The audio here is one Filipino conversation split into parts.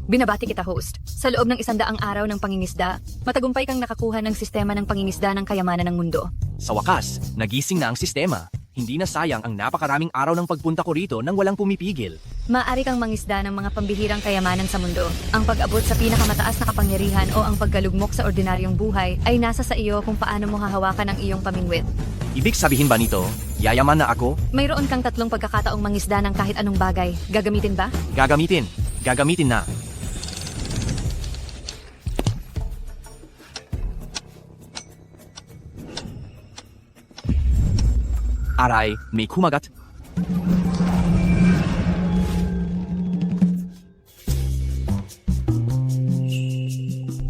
Binabati kita, host. Sa loob ng 100 araw ng pangingisda, matagumpay kang nakakuha ng sistema ng pangingisda ng kayamanan ng mundo. Sa wakas, nagising na ang sistema. Hindi na sayang ang napakaraming araw ng pagpunta ko rito nang walang pumipigil. Maaari kang mangisda ng mga pambihirang kayamanan sa mundo. Ang pag-abot sa pinakamataas na kapangyarihan o ang paggalugmok sa ordinaryong buhay ay nasa sa iyo kung paano mo hahawakan ang iyong pamingwit. Ibig sabihin ba nito, yayaman na ako? Mayroon kang 3 pagkakataong mangisda ng kahit anong bagay. Gagamitin ba? Gagamitin. Gagamitin na. Aray, may kumagat.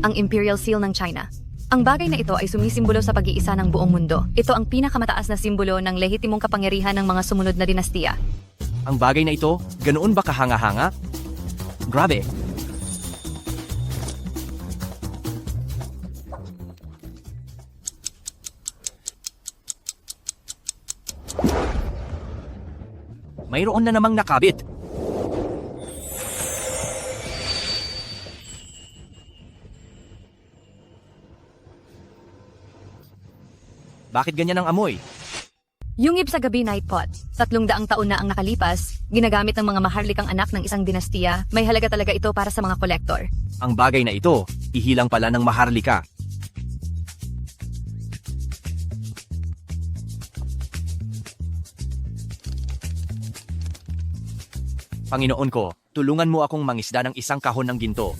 Ang Imperial Seal ng China. Ang bagay na ito ay sumisimbolo sa pag-iisa ng buong mundo. Ito ang pinakamataas na simbolo ng lehitimong kapangyarihan ng mga sumunod na dinastiya. Ang bagay na ito, ganoon ba kahanga-hanga? Grabe. Mayroon na namang nakabit. Bakit ganyan ang amoy? Yungib sa gabi, Nightpot. 300 taon na ang nakalipas, ginagamit ng mga maharlikang anak ng isang dinastiya, may halaga talaga ito para sa mga kolektor. Ang bagay na ito, ihilang pala ng maharlika. Panginoon ko, tulungan mo akong mangisda ng isang kahon ng ginto.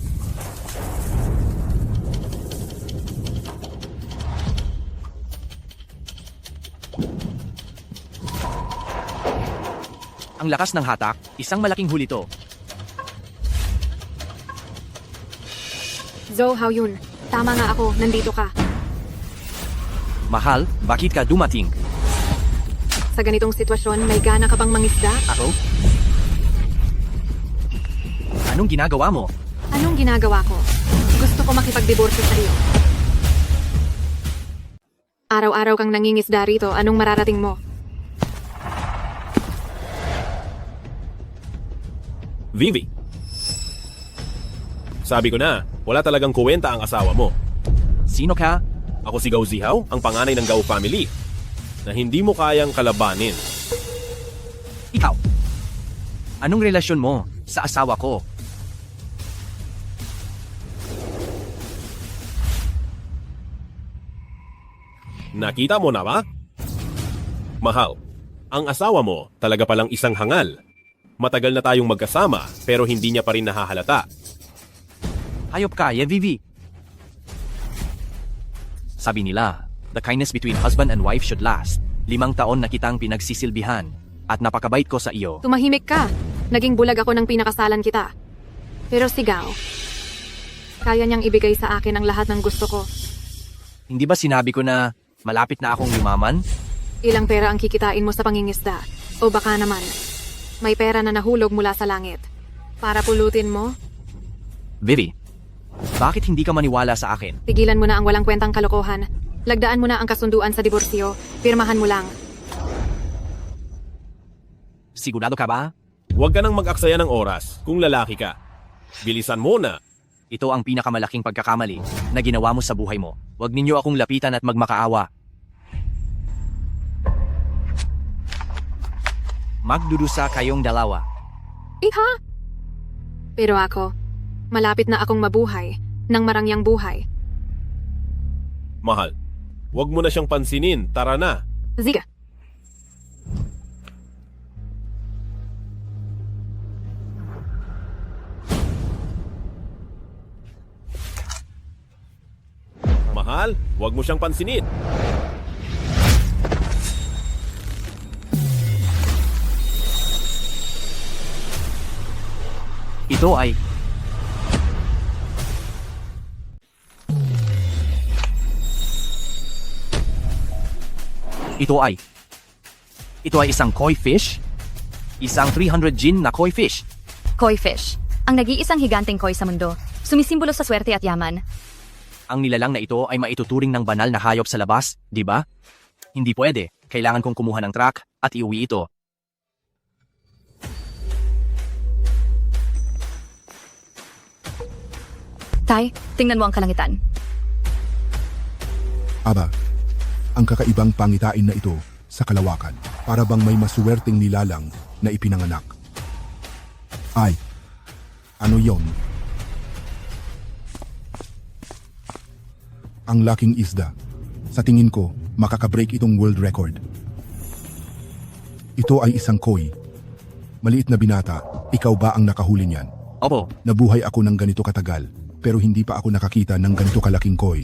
Ang lakas ng hatak, isang malaking huli to. Zo, Haoyun. Tama nga ako, nandito ka. Mahal, bakit ka dumating? Sa ganitong sitwasyon, may gana ka bang mangisda? Ako? Anong ginagawa mo? Anong ginagawa ko? Gusto ko makipagdiborsyo sa iyo. Araw-araw kang nangingisda rito, anong mararating mo? Vivi. Sabi ko na, wala talagang kuwenta ang asawa mo. Sino ka? Ako si Gao Zihaw, ang panganay ng Gao family, na hindi mo kayang kalabanin. Ikaw. Anong relasyon mo sa asawa ko? Nakita mo na ba? Mahal, ang asawa mo talaga palang isang hangal. Matagal na tayong magkasama pero hindi niya pa rin nahahalata. Hayop ka, Yevivi. Sabi nila, the kindness between husband and wife should last. 5 taon na kitang pinagsisilbihan at napakabait ko sa iyo. Tumahimik ka. Naging bulag ako nang pinakasalan kita. Pero si Gao, kaya niyang ibigay sa akin ang lahat ng gusto ko. Hindi ba sinabi ko na malapit na akong yumaman? Ilang pera ang kikitain mo sa pangingisda? O baka naman, may pera na nahulog mula sa langit. Para pulutin mo? Vivi, bakit hindi ka maniwala sa akin? Tigilan mo na ang walang kwentang kalokohan. Lagdaan mo na ang kasunduan sa diborsyo. Pirmahan mo lang. Sigurado ka ba? Huwag ka nang mag-aksaya ng oras kung lalaki ka. Bilisan mo na. Ito ang pinakamalaking pagkakamali na ginawa mo sa buhay mo. Huwag ninyo akong lapitan at magmakaawa. Magdudusa kayong dalawa. Iha! Pero ako, malapit na akong mabuhay ng marangyang buhay. Mahal, huwag mo na siyang pansinin. Tara na. Ziga! Mahal, huwag mo siyang pansinin. Ito ay... Ito ay isang koi fish? Isang 300 gin na koi fish. Koi fish. Ang nag-iisang higanteng koi sa mundo. Sumisimbolo sa swerte at yaman. Ang nilalang na ito ay maituturing ng banal na hayop sa labas, di ba? Hindi pwede. Kailangan kong kumuha ng truck at iuwi ito. Tay, tingnan mo ang kalangitan. Aba, ang kakaibang pangitain na ito sa kalawakan, para bang may masuwerteng nilalang na ipinanganak. Ay, ano yon? Ang laking isda. Sa tingin ko, makakabreak itong world record. Ito ay isang koi. Maliit na binata, ikaw ba ang nakahuli niyan? Opo, Nabuhay ako ng ganito katagal, pero hindi pa ako nakakita ng ganito kalaking koi.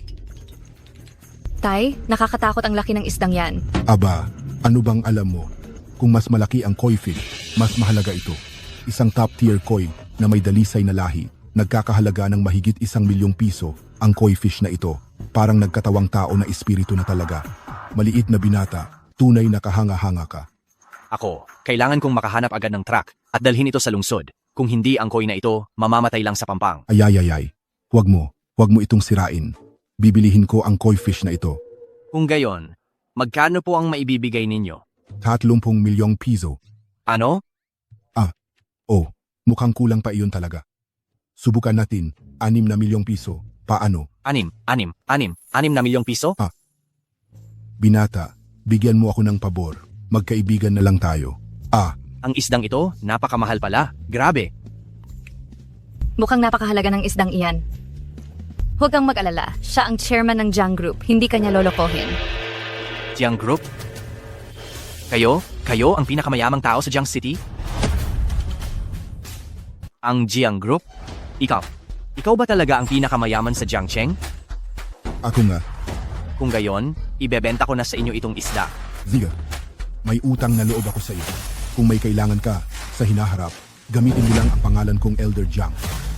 Tay, nakakatakot ang laki ng isdang yan. Aba, ano bang alam mo? Kung mas malaki ang koi fish, mas mahalaga ito. Isang top tier koi na may dalisay na lahi, nagkakahalaga ng mahigit 1 milyong piso ang koi fish na ito. Parang nagkatawang tao na espiritu na talaga. Maliit na binata, tunay na kahanga-hanga ka. ako. Kailangan kong makahanap agad ng truck at dalhin ito sa lungsod. Kung hindi ang koi na ito, mamamatay lang sa pampang. Ayayayay, huwag mo itong sirain. Bibilihin ko ang koi fish na ito. Kung gayon, magkano po ang maibibigay ninyo? 30 milyong piso. Ano? Oh, mukhang kulang pa iyon talaga. Subukan natin, 6 na milyong piso. Paano? 6 na milyong piso? Binata, bigyan mo ako ng pabor. Magkaibigan na lang tayo. Ang isdang ito, napakamahal pala. Grabe. Mukhang napakahalaga ng isdang iyan. Huwag kang mag-alala, siya ang chairman ng Jiang Group, hindi kanya lolokohin. Jiang Group? Kayo ang pinakamayamang tao sa Jiang City? Ang Jiang Group? Ikaw ba talaga ang pinakamayaman sa Jiangcheng? Ako nga, Kung gayon, ibebenta ko na sa inyo itong isda. Ziga, may utang na loob ako sa iyo. Kung may kailangan ka sa hinaharap, gamitin mo lang ang pangalan kong Elder Jiang.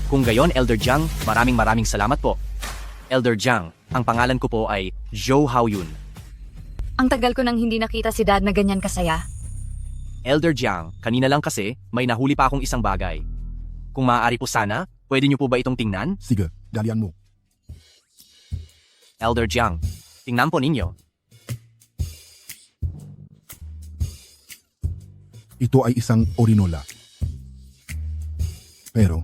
Kung gayon, Elder Jiang, maraming salamat po. Elder Jiang, ang pangalan ko po ay Zhou Haoyun. Ang tagal ko nang hindi nakita si Dad na ganyan kasaya. Elder Jiang, kanina lang kasi, may nahuli pa akong isang bagay. Kung maaari po sana, pwede niyo po ba itong tingnan? Sige, dalian mo. Elder Jiang, tingnan po ninyo. Ito ay isang orinola. Pero,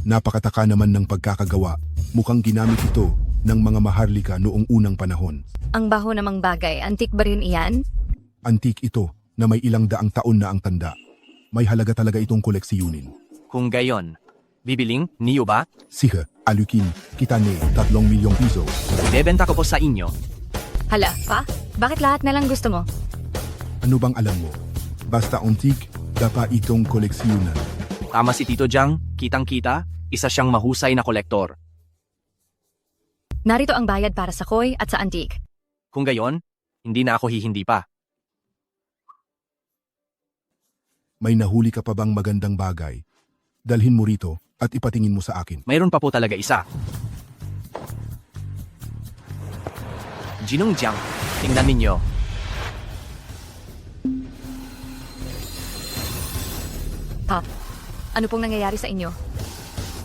napakataka naman ng pagkakagawa. Mukhang ginamit ito ng mga maharlika noong unang panahon. Ang baho namang bagay, antik ba rin iyan? Antik ito na may ilang daang taon na ang tanda. May halaga talaga itong koleksiyunin. Kung gayon, bibiling niyo ba? Sige, alukin, kita ni 3 milyong piso. Bebenta ko po sa inyo. Hala, pa? Bakit lahat na lang gusto mo? Ano bang alam mo? Basta antik, dapat itong koleksiyunan. Tama si Tito Jiang, kitang-kita, isa siyang mahusay na kolektor. Narito ang bayad para sa koi at sa antik. Kung gayon, hindi na ako hihindi pa. May nahuli ka pa bang magandang bagay? Dalhin mo rito at ipatingin mo sa akin. Mayroon pa po talaga isa. Jinong Jiang, tingnan ninyo. Pa, ano pong nangyayari sa inyo?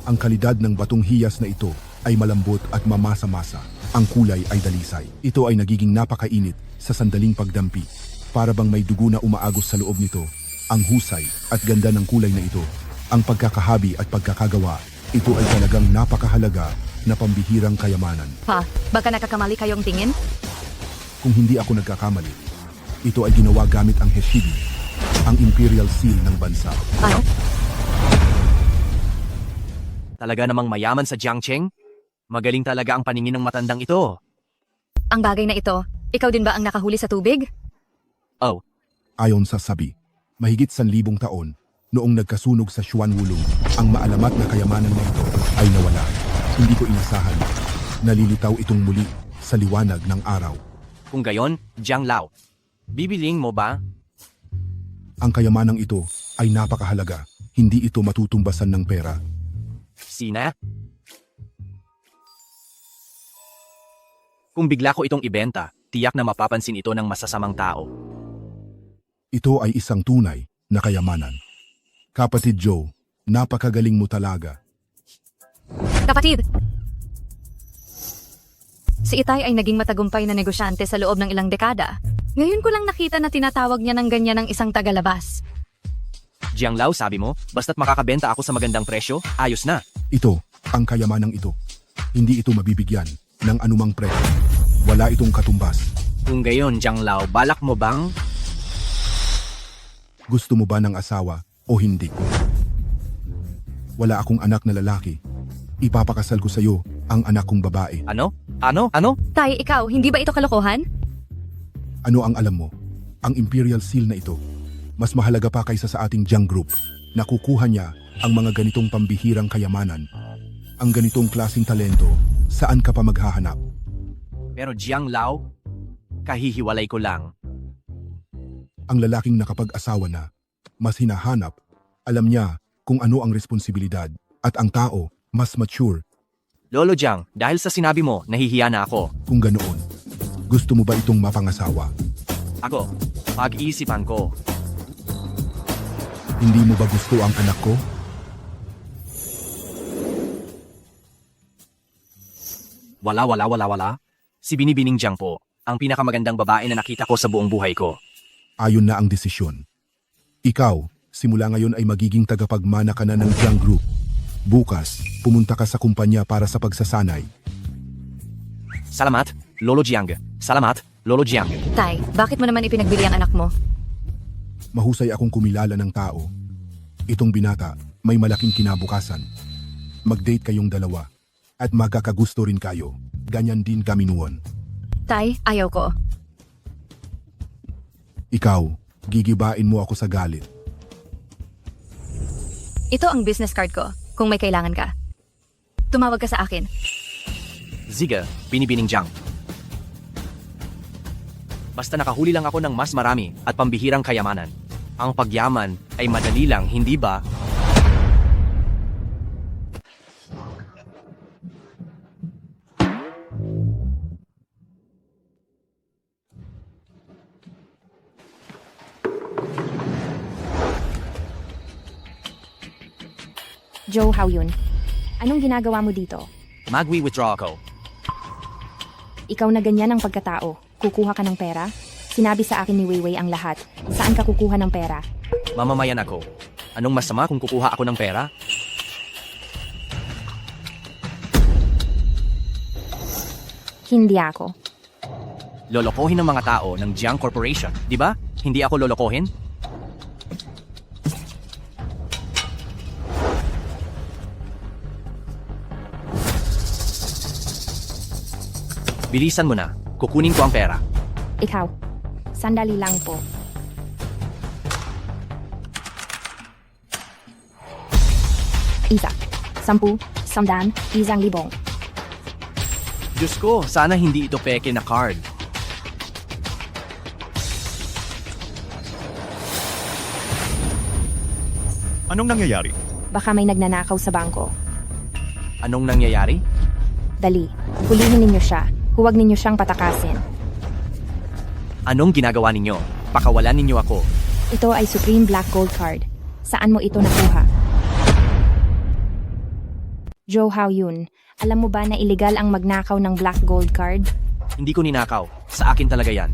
Ang kalidad ng batong hiyas na ito ay malambot at mamasa-masa. Ang kulay ay dalisay. Ito ay nagiging napakainit sa sandaling pagdampi. Para bang may dugo na umaagos sa loob nito. Ang husay at ganda ng kulay na ito. Ang pagkakahabi at pagkakagawa. Ito ay talagang napakahalaga na pambihirang kayamanan. Pa, baka nakakamali kayong tingin? Kung hindi ako nagkakamali, ito ay ginawa gamit ang Heshidi, ang imperial seal ng bansa. Ano? Talaga namang mayaman sa Jiangcheng? Magaling talaga ang paningin ng matandang ito. Ang bagay na ito, ikaw din ba ang nakahuli sa tubig? Oh, Ayon sa sabi, mahigit 1,000 taon noong nagkasunog sa Xuanwulong, ang maalamat na kayamanan na ito ay nawala. Hindi ko inasahan. Nalilitaw itong muli sa liwanag ng araw. kung gayon, Jiang Lao. Bibiling mo ba? Ang kayamanang ito ay napakahalaga. Hindi ito matutumbasan ng pera. Sina? Kung bigla ko itong ibenta, tiyak na mapapansin ito ng masasamang tao. Ito ay isang tunay na kayamanan. Kapatid Joe, napakagaling mo talaga. Kapatid! Si Itay ay naging matagumpay na negosyante sa loob ng ilang dekada. Ngayon ko lang nakita na tinatawag niya ng ganyan ng isang tagalabas. Jiang Lao, sabi mo, basta't makakabenta ako sa magandang presyo, ayos na. Ito, ang kayamanang ito. Hindi ito mabibigyan ng anumang presyo. Wala itong katumbas. Kung gayon, Jiang Lao, balak mo bang? Gusto mo ba ng asawa o hindi? Wala akong anak na lalaki. Ipapakasal ko sa iyo ang anak kong babae. Ano? Ano? Tay, ikaw, hindi ba ito kalokohan? Ano ang alam mo? Ang Imperial Seal na ito, mas mahalaga pa kaysa sa ating Jiang Group. Nakukuha niya ang mga ganitong pambihirang kayamanan. Ang ganitong klaseng talento, saan ka pa maghahanap? Pero Jiang Lao, kahihiwalay ko lang. Ang lalaking nakapag-asawa na, mas hinahanap, alam niya kung ano ang responsibilidad, at ang tao, mas mature. Lolo Jiang, dahil sa sinabi mo, nahihiya na ako. Kung ganoon, gusto mo ba itong mapangasawa? Ako, pag-iisipan ko. Hindi mo ba gusto ang anak ko? Wala. Si Binibining Jiang po, ang pinakamagandang babae na nakita ko sa buong buhay ko. Ayon na ang desisyon. Ikaw, simula ngayon ay magiging tagapagmana ka na ng Jiang Group. Bukas, pumunta ka sa kumpanya para sa pagsasanay. Salamat, Lolo Jiang. Salamat, Lolo Jiang. Tay, bakit mo naman ipinagbili ang anak mo? Mahusay akong kumilala ng tao. Itong binata, may malaking kinabukasan. Mag-date kayong dalawa. At magkakagusto rin kayo. Ganyan din kami noon. Tay, ayaw ko. Ikaw, gigibain mo ako sa galit. Ito ang business card ko, kung may kailangan ka. Tumawag ka sa akin. Ziga, Binibining Jiang. Basta nakahuli lang ako ng mas marami at pambihirang kayamanan. Ang pagyaman ay madali lang, hindi ba? Joe Haoyun, anong ginagawa mo dito? Magwi-withdraw ako. Ikaw na ganyan ang pagkatao. Kukuha ka ng pera? Sinabi sa akin ni Weiwei ang lahat. Saan ka kukuha ng pera? Mamamayan ako. Anong masama kung kukuha ako ng pera? Hindi ako. Lolokohin ng mga tao ng Jiang Corporation, di ba? Hindi ako lolokohin? Bilisan mo na. Kukunin ko ang pera. Ikaw. Sandali lang po. Isa. 10, 100, 1,000. Diyos ko, sana hindi ito peke na card. Anong nangyayari? Baka may nagnanakaw sa bangko. Anong nangyayari? Dali. Hulihin ninyo siya. Huwag ninyo siyang patakasin. Anong ginagawa ninyo? Pakawalan ninyo ako. Ito ay Supreme Black Gold Card. Saan mo ito nakuha? Joe Haoyun, alam mo ba na illegal ang magnakaw ng Black Gold Card? Hindi ko ninakaw. Sa akin talaga yan.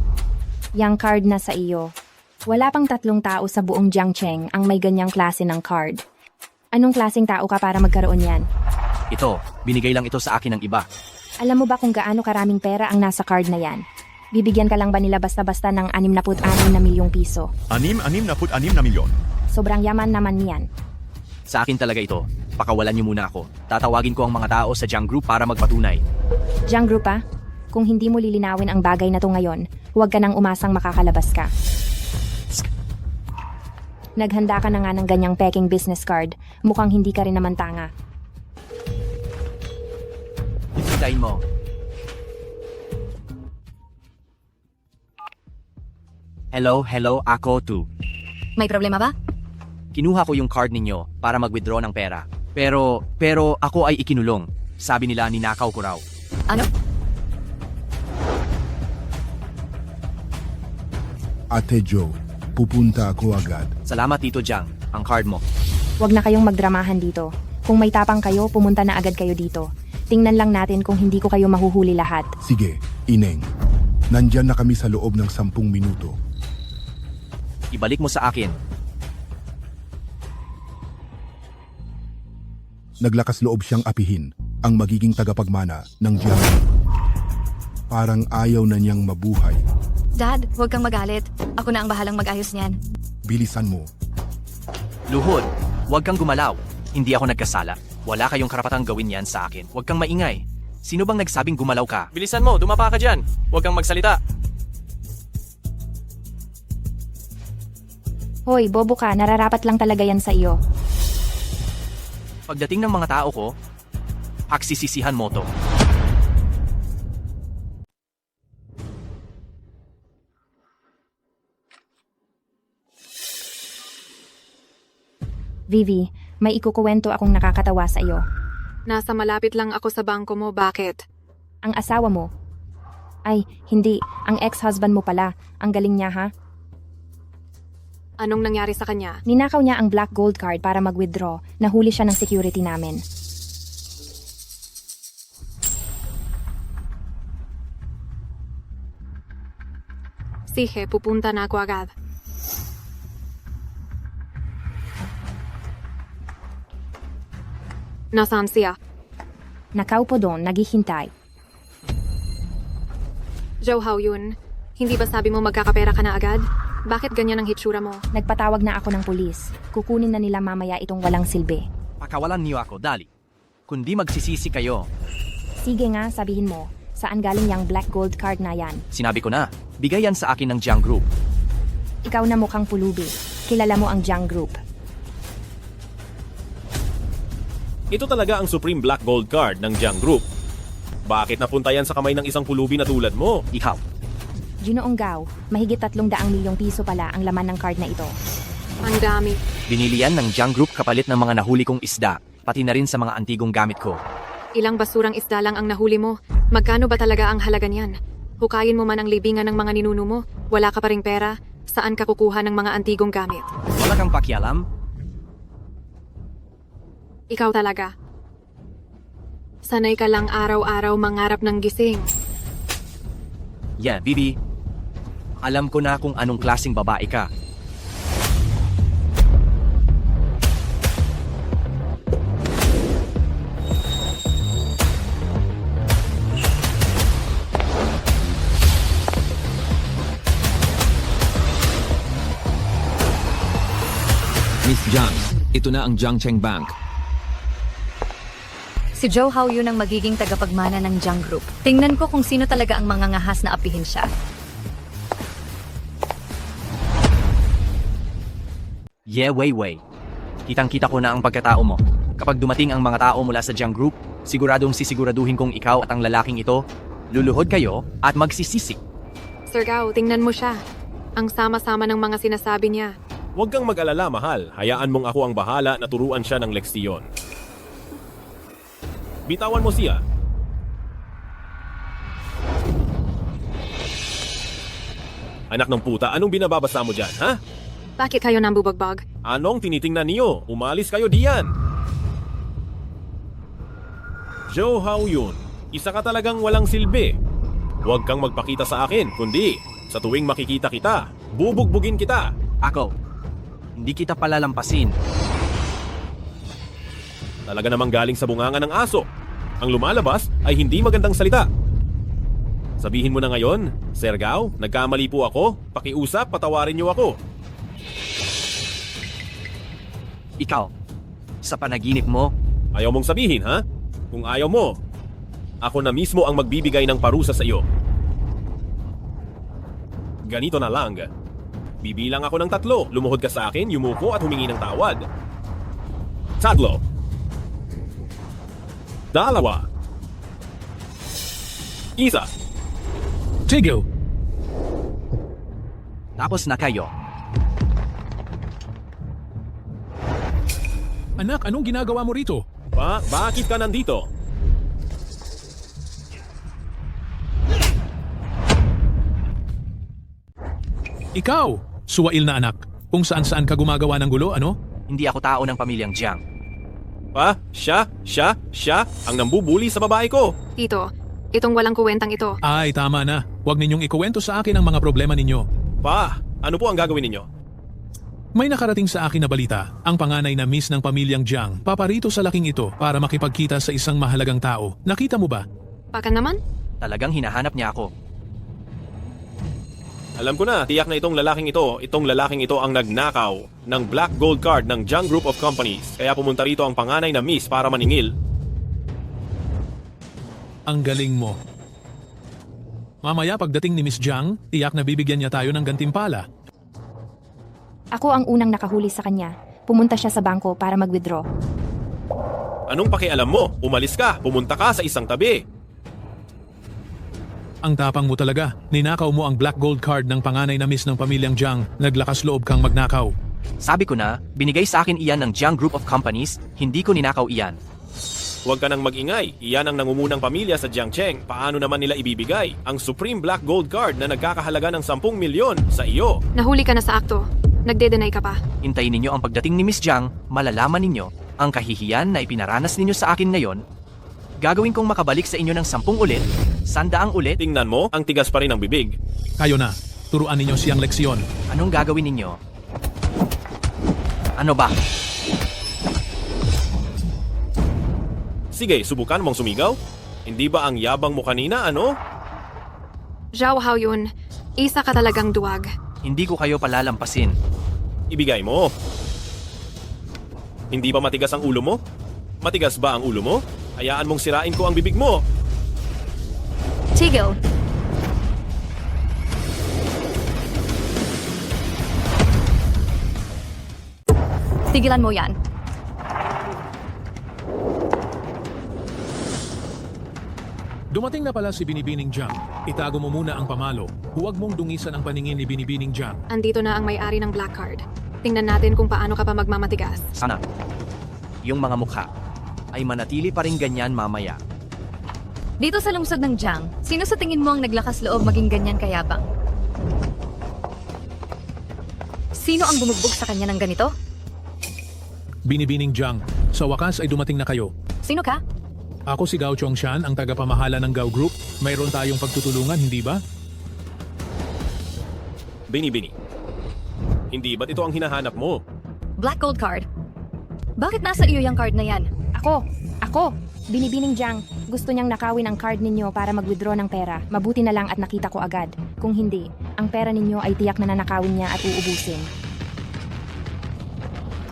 Yang card na sa iyo. Wala pang 3 tao sa buong Jiangcheng ang may ganyang klase ng card. Anong klaseng tao ka para magkaroon yan? Ito, binigay lang ito sa akin ng iba. Alam mo ba kung gaano karaming pera ang nasa card na yan? Bibigyan ka lang ba nila basta-basta ng 66 na milyong piso? 6 na milyon. Sobrang yaman naman niyan. Sa akin talaga ito. Pakawalan niyo muna ako. Tatawagin ko ang mga tao sa Jiang Group para magpatunay. Jiang Group ah, kung hindi mo lilinawin ang bagay na to ngayon, huwag ka nang umasang makakalabas ka. Naghanda ka na nga ng ganyang peking business card. Mukhang hindi ka rin naman tanga. Ipitain mo. Hello, ako too. May problema ba? Kinuha ko yung card ninyo para mag-withdraw ng pera. Pero ako ay ikinulong. Sabi nila ninakaw ko raw. Ano? Ate Joe, pupunta ako agad. Salamat Tito Jiang. Ang card mo. Huwag na kayong magdramahan dito. Kung may tapang kayo, pumunta na agad kayo dito. Tingnan lang natin kung hindi ko kayo mahuhuli lahat. Sige, Ineng. Nandyan na kami sa loob ng 10 minuto. Ibalik mo sa akin. Naglakas loob siyang apihin ang magiging tagapagmana ng Jiang. Parang ayaw na niyang mabuhay. Dad, huwag kang magalit. Ako na ang bahalang mag-ayos niyan. Bilisan mo. Luhod, huwag kang gumalaw. Hindi ako nagkasala. Wala kayong karapatang gawin yan sa akin. Huwag kang maingay. Sino bang nagsabing gumalaw ka? Bilisan mo, dumapa ka dyan. Huwag kang magsalita. Hoy, bobo ka, nararapat lang talaga yan sa iyo. Pagdating ng mga tao ko, pagsisisihan mo to. Vivi, may ikukuwento akong nakakatawa sa iyo. Nasa malapit lang ako sa bangko mo, bakit? Ang asawa mo. Ay, hindi. Ang ex-husband mo pala. Ang galing niya, ha? Anong nangyari sa kanya? Ninakaw niya ang black gold card para mag-withdraw. Nahuli siya ng security namin. Sige, pupunta na ako agad. Nasaan siya? Nakaupo doon, naghihintay. Joe, how yun? Hindi ba sabi mo magkakapera ka na agad? Bakit ganyan ang hitsura mo? Nagpatawag na ako ng pulis. Kukunin na nila mamaya itong walang silbi. Pakawalan niyo ako, dali. Kundi magsisisi kayo. Sige nga, sabihin mo. Saan galing yung black gold card na yan? Sinabi ko na, bigay yan sa akin ng Jiang Group. Ikaw na mukhang pulubi. Kilala mo ang Jiang Group. Ito talaga ang Supreme Black Gold Card ng Jiang Group. Bakit napunta yan sa kamay ng isang pulubi na tulad mo? Ikaw, Ginoong Gao, mahigit 300 milyong piso pala ang laman ng card na ito. Ang dami. binili yan ng Jiang Group kapalit ng mga nahuli kong isda, pati na rin sa mga antigong gamit ko. Ilang basurang isda lang ang nahuli mo. Magkano ba talaga ang halaga niyan? Hukayin mo man ang libingan ng mga ninuno mo. Wala ka pa ring pera. Saan ka kukuha ng mga antigong gamit? Wala kang pakialam? Ikaw talaga. Sanay ka lang araw-araw mangarap ng gising. Yeah, Bibi. Alam ko na kung anong klaseng babae ka. Miss Jiang, ito na ang Jiangcheng Bank. Si Joe Hao yun ang magiging tagapagmana ng Jiang Group. Tingnan ko kung sino talaga ang mga ngahas na apihin siya. Yeah, Wei. Kitang-kita ko na ang pagkatao mo. Kapag dumating ang mga tao mula sa Jiang Group, siguradong sisiguraduhin kong ikaw at ang lalaking ito, luluhod kayo at magsisisi. Sir Gao, tingnan mo siya. Ang sama-sama ng mga sinasabi niya. Huwag kang mag-alala, mahal. Hayaan mong ako ang bahala na turuan siya ng leksiyon. Bitawan mo siya. Anak ng puta, anong binababasa mo dyan, ha? Bakit kayo nambubagbag? Anong tinitingnan niyo? Umalis kayo diyan! Joe Hao Yun, isa ka talagang walang silbi. Huwag kang magpakita sa akin, kundi sa tuwing makikita kita, bubugbugin kita. Ako, hindi kita palalampasin. Talaga namang galing sa bunganga ng aso. Ang lumalabas ay hindi magandang salita. Sabihin mo na ngayon, Sir Gao, nagkamali po ako. Pakiusap, patawarin niyo ako. Ikaw, sa panaginip mo, Ayaw mong sabihin, ha? Kung ayaw mo, ako na mismo ang magbibigay ng parusa sa iyo. Ganito na lang. Bibilang ako ng 3. Lumuhod ka sa akin, yumuko at humingi ng tawad. 3. 2. 1. Tigil! tapos na kayo. Anak, anong ginagawa mo rito? Bakit ka nandito? Ikaw, suwail na anak. Kung saan-saan ka gumagawa ng gulo, ano? Hindi ako tao ng pamilyang Jiang. Siya, ang nambubuli sa babae ko. Tito, itong walang kuwentang ito. Ay, tama na. Huwag ninyong ikuwento sa akin ang mga problema ninyo. Ano po ang gagawin ninyo? May nakarating sa akin na balita, ang panganay na miss ng pamilyang Jiang paparito sa laking ito para makipagkita sa isang mahalagang tao. Nakita mo ba? Baka naman? Talagang hinahanap niya ako. Alam ko na, tiyak na itong lalaking ito ang nagnakaw ng Black Gold Card ng Jiang Group of Companies. Kaya pumunta rito ang panganay na miss para maningil. Ang galing mo. Mamaya pagdating ni Miss Jiang, tiyak na bibigyan niya tayo ng gantimpala. Ako ang unang nakahuli sa kanya. Pumunta siya sa bangko para mag-withdraw. Anong pakialam mo? Umalis ka, pumunta ka sa isang tabi. Ang tapang mo talaga. Ninakaw mo ang Black Gold Card ng panganay na miss ng pamilyang Jiang. Naglakas loob kang magnakaw. Sabi ko na, binigay sa akin iyan ng Jiang Group of Companies, hindi ko ninakaw iyan. Huwag ka nang mag-ingay. Iyan ang nangungunang pamilya sa Jiangcheng. Paano naman nila ibibigay ang Supreme Black Gold Card na nagkakahalaga ng 10 milyon sa iyo? Nahuli ka na sa akto. Nagde-deny ka pa. Hintayin ninyo ang pagdating ni Miss Jiang, malalaman ninyo ang kahihiyan na ipinaranas ninyo sa akin ngayon. Gagawin kong makabalik sa inyo ng 10 ulit, 100 ulit. Tingnan mo, ang tigas pa rin ng bibig. Kayo na. Turuan ninyo siyang leksyon. Anong gagawin ninyo? Ano ba? Sige, subukan mong sumigaw. Hindi ba ang yabang mo kanina, ano? Zhao Haoyun, isa ka talagang duwag. Hindi ko kayo palalampasin. Ibigay mo. Hindi ba matigas ang ulo mo? Matigas ba ang ulo mo? Hayaan mong sirain ko ang bibig mo. Tigil. Tigilan mo yan. Dumating na pala si Binibining Jiang. Itago mo muna ang pamalo. Huwag mong dungisan ang paningin ni Binibining Jiang. Andito na ang may-ari ng Black Card. Tingnan natin kung paano ka pa magmamatigas. Sana, yung mga mukha ay manatili pa rin ganyan mamaya. Dito sa lungsod ng Jiang, sino sa tingin mo ang naglakas loob maging ganyan kayabang? Sino ang bumugbog sa kanya ng ganito? Binibining Jiang, sa wakas ay dumating na kayo. Sino ka? Ako si Gao Chongshan, ang tagapamahala ng Gao Group. Mayroon tayong pagtutulungan, hindi ba? Bini-bini. Hindi ba't ito ang hinahanap mo? Black Gold Card. Bakit nasa iyo yung card na yan? Ako! Binibining Jiang, gusto niyang nakawin ang card ninyo para mag-withdraw ng pera. Mabuti na lang at nakita ko agad. Kung hindi, ang pera ninyo ay tiyak na nanakawin niya at uubusin.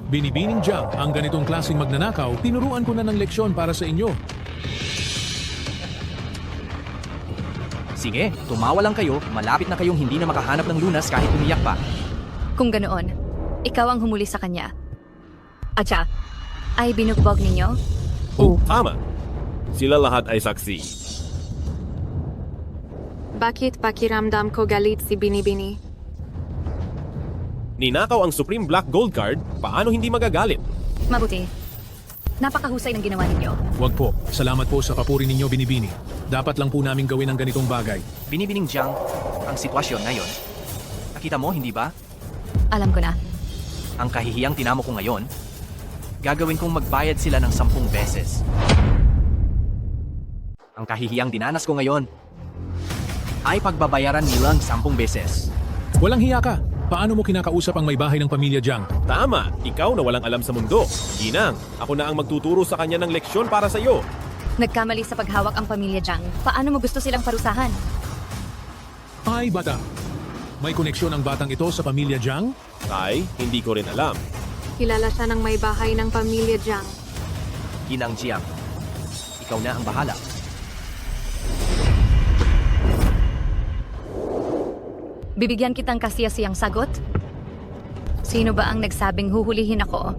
Binibining Jiang, ang ganitong klaseng magnanakaw, tinuruan ko na ng leksyon para sa inyo. Sige, tumawa lang kayo, malapit na kayong hindi na makahanap ng lunas kahit umiyak pa. Kung ganoon, ikaw ang humuli sa kanya. Atya, ay binugbog ninyo? Tama. Sila lahat ay saksi. Bakit pakiramdam ko galit si Binibini? Ninakaw ang Supreme Black Gold Card, paano hindi magagalit? Mabuti. Napakahusay ng ginawa ninyo. Wag po, salamat po sa papuri ninyo, Binibini. Dapat lang po namin gawin ang ganitong bagay. Binibining Jiang, ang sitwasyon ngayon. Nakita mo, hindi ba? Alam ko na. Ang kahihiyang tinamo ko ngayon, gagawin kong magbayad sila ng 10 beses. Ang kahihiyang dinanas ko ngayon, ay pagbabayaran nilang 10 beses. Walang hiya ka. Paano mo kinakausap ang may bahay ng pamilya Jiang? Tama, ikaw na walang alam sa mundo. Ginang, ako na ang magtuturo sa kanya ng leksyon para sa iyo. Nagkamali sa paghawak ang pamilya Jiang. Paano mo gusto silang parusahan? Ay, bata. May koneksyon ang batang ito sa pamilya Jiang? Ay, hindi ko rin alam. Kilala siya ng may bahay ng pamilya Jiang. Ginang Jiang, ikaw na ang bahala. Bibigyan kitang kasiyasiyang sagot? Sino ba ang nagsabing huhulihin ako?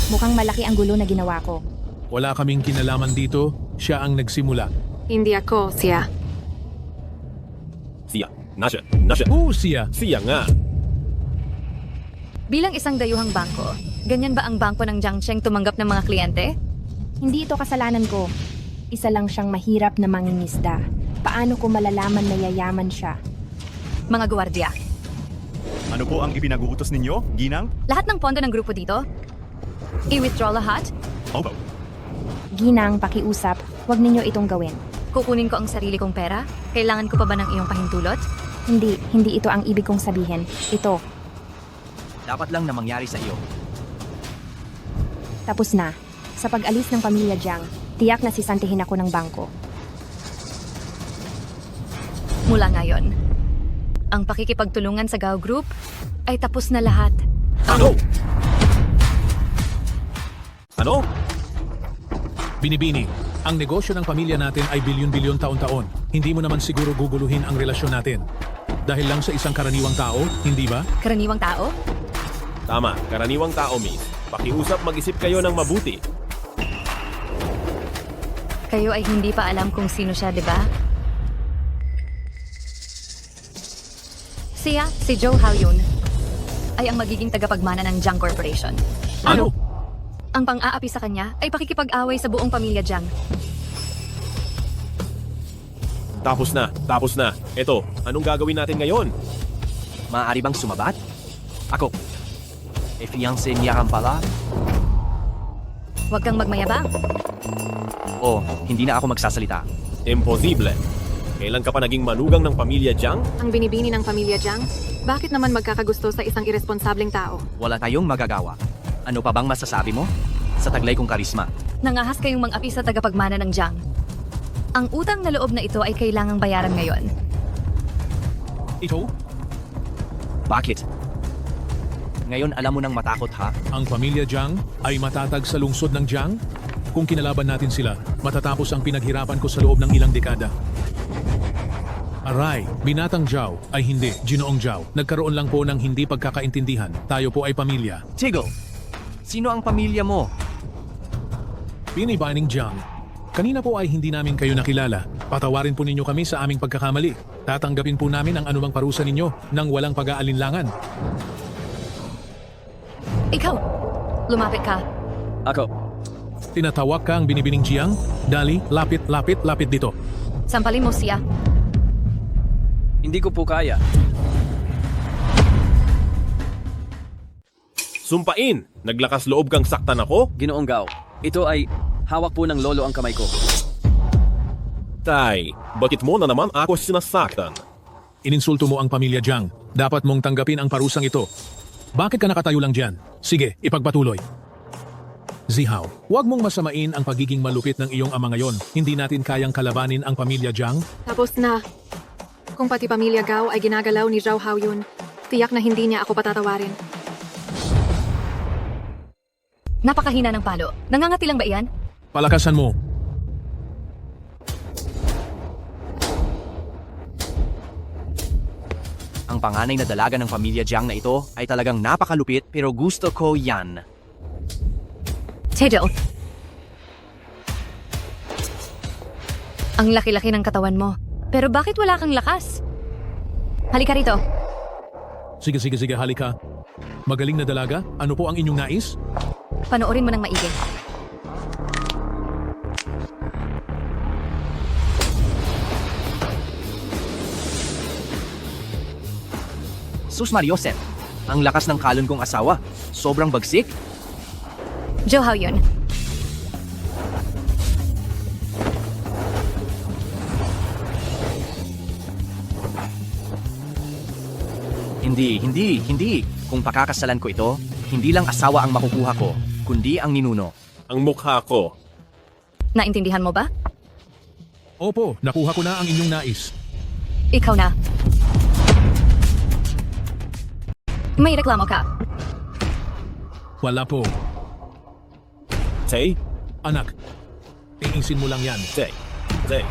Mukhang malaki ang gulo na ginawa ko. Wala kaming kinalaman dito. Siya ang nagsimula. Hindi ako, siya. Siya, nasya. Siya nga. Bilang isang dayuhang bangko, ganyan ba ang bangko ng Jiangcheng tumanggap ng mga kliyente? Hindi ito kasalanan ko. Isa lang siyang mahirap na mangingisda. Paano ko malalaman na yayaman siya? Mga gwardiya. Ano po ang ipinag-uutos ninyo, Ginang? Lahat ng pondo ng grupo dito? I-withdraw lahat? Opo. Ginang, pakiusap, huwag ninyo itong gawin. Kukunin ko ang sarili kong pera? Kailangan ko pa ba ng iyong pahintulot? Hindi ito ang ibig kong sabihin. Ito, Dapat lang na mangyari sa iyo. tapos na. Sa pag-alis ng pamilya Jiang, tiyak na sisantihin ako ng bangko. Mula ngayon, ang pakikipagtulungan sa Gao Group ay tapos na lahat. Ano? Ano? Binibini, ang negosyo ng pamilya natin ay bilyon-bilyon taon-taon. Hindi mo naman siguro guguluhin ang relasyon natin. Dahil lang sa isang karaniwang tao, hindi ba? Karaniwang tao? Tama, karaniwang tao, miss. Pakiusap mag-isip kayo ng mabuti. Kayo ay hindi pa alam kung sino siya, di ba? Siya, si Joe Haoyun, ay ang magiging tagapagmana ng Jiang Corporation. Ano? Ang pang-aapi sa kanya ay pakikipag-away sa buong pamilya Jiang. Tapos na. Eto, anong gagawin natin ngayon? Maaari bang sumabat? Ako. Fiancé niya kang pala? Huwag kang magmayabang. O, hindi na ako magsasalita. Imposible. Kailan ka pa naging manugang ng pamilya Jiang? Ang binibini ng pamilya Jiang? Bakit naman magkakagusto sa isang irresponsableng tao? Wala tayong magagawa. Ano pa bang masasabi mo? Sa taglay kong karisma. Nangahas kayong mang-api sa tagapagmana ng Jiang. Ang utang na loob na ito ay kailangang bayaran ngayon. Ito? Bakit? Ngayon alam mo nang matakot ha? Ang pamilya Jiang ay matatag sa lungsod ng Jiang? Kung kinalaban natin sila, matatapos ang pinaghirapan ko sa loob ng ilang dekada. Aray, binatang Zhao ay hindi, Ginoong Zhao. Nagkaroon lang po ng hindi pagkakaintindihan. Tayo po ay pamilya. Tiggle! Sino ang pamilya mo? Binibining Jiang. Kanina po ay hindi namin kayo nakilala. Patawarin po ninyo kami sa aming pagkakamali. Tatanggapin po namin ang anumang parusa ninyo nang walang pag-aalinlangan. Ikaw, lumapit ka. Ako. Tinatawag ka ang binibining Jiang? Dali, lapit dito. Sampalin mo siya. Hindi ko po kaya. Sumpain! Naglakas loob kang saktan ako? Ginoong Gao, ito ay hawak po ng lolo ang kamay ko. Tay, bakit mo na naman ako sinasaktan? Ininsulto mo ang pamilya Jiang. Dapat mong tanggapin ang parusang ito. Bakit ka nakatayo lang dyan? Sige, ipagpatuloy. Zihao, huwag mong masamain ang pagiging malupit ng iyong ama ngayon. Hindi natin kayang kalabanin ang pamilya Jiang. Tapos na. Kung pati pamilya Gao ay ginagalaw ni Zhao Haoyun, tiyak na hindi niya ako patatawarin. Napakahina ng palo. Nangangati lang ba iyan? Palakasan mo. Ang panganay na dalaga ng pamilya Jiang na ito ay talagang napakalupit pero gusto ko yan. Tejel. Ang laki-laki ng katawan mo. Pero bakit wala kang lakas? Halika rito. Sige, halika. Magaling na dalaga, ano po ang inyong nais? Panoorin mo ng maigi. Sus Marioset, ang lakas ng kalon kong asawa. Sobrang bagsik. Joe Haoyun. Hindi. Kung pakakasalan ko ito, hindi lang asawa ang makukuha ko, kundi ang ninuno. Ang mukha ko. Naintindihan mo ba? Opo, nakuha ko na ang inyong nais. Ikaw na. May reklamo ka. Wala po. Tay? Anak, iisin mo lang yan. Tay.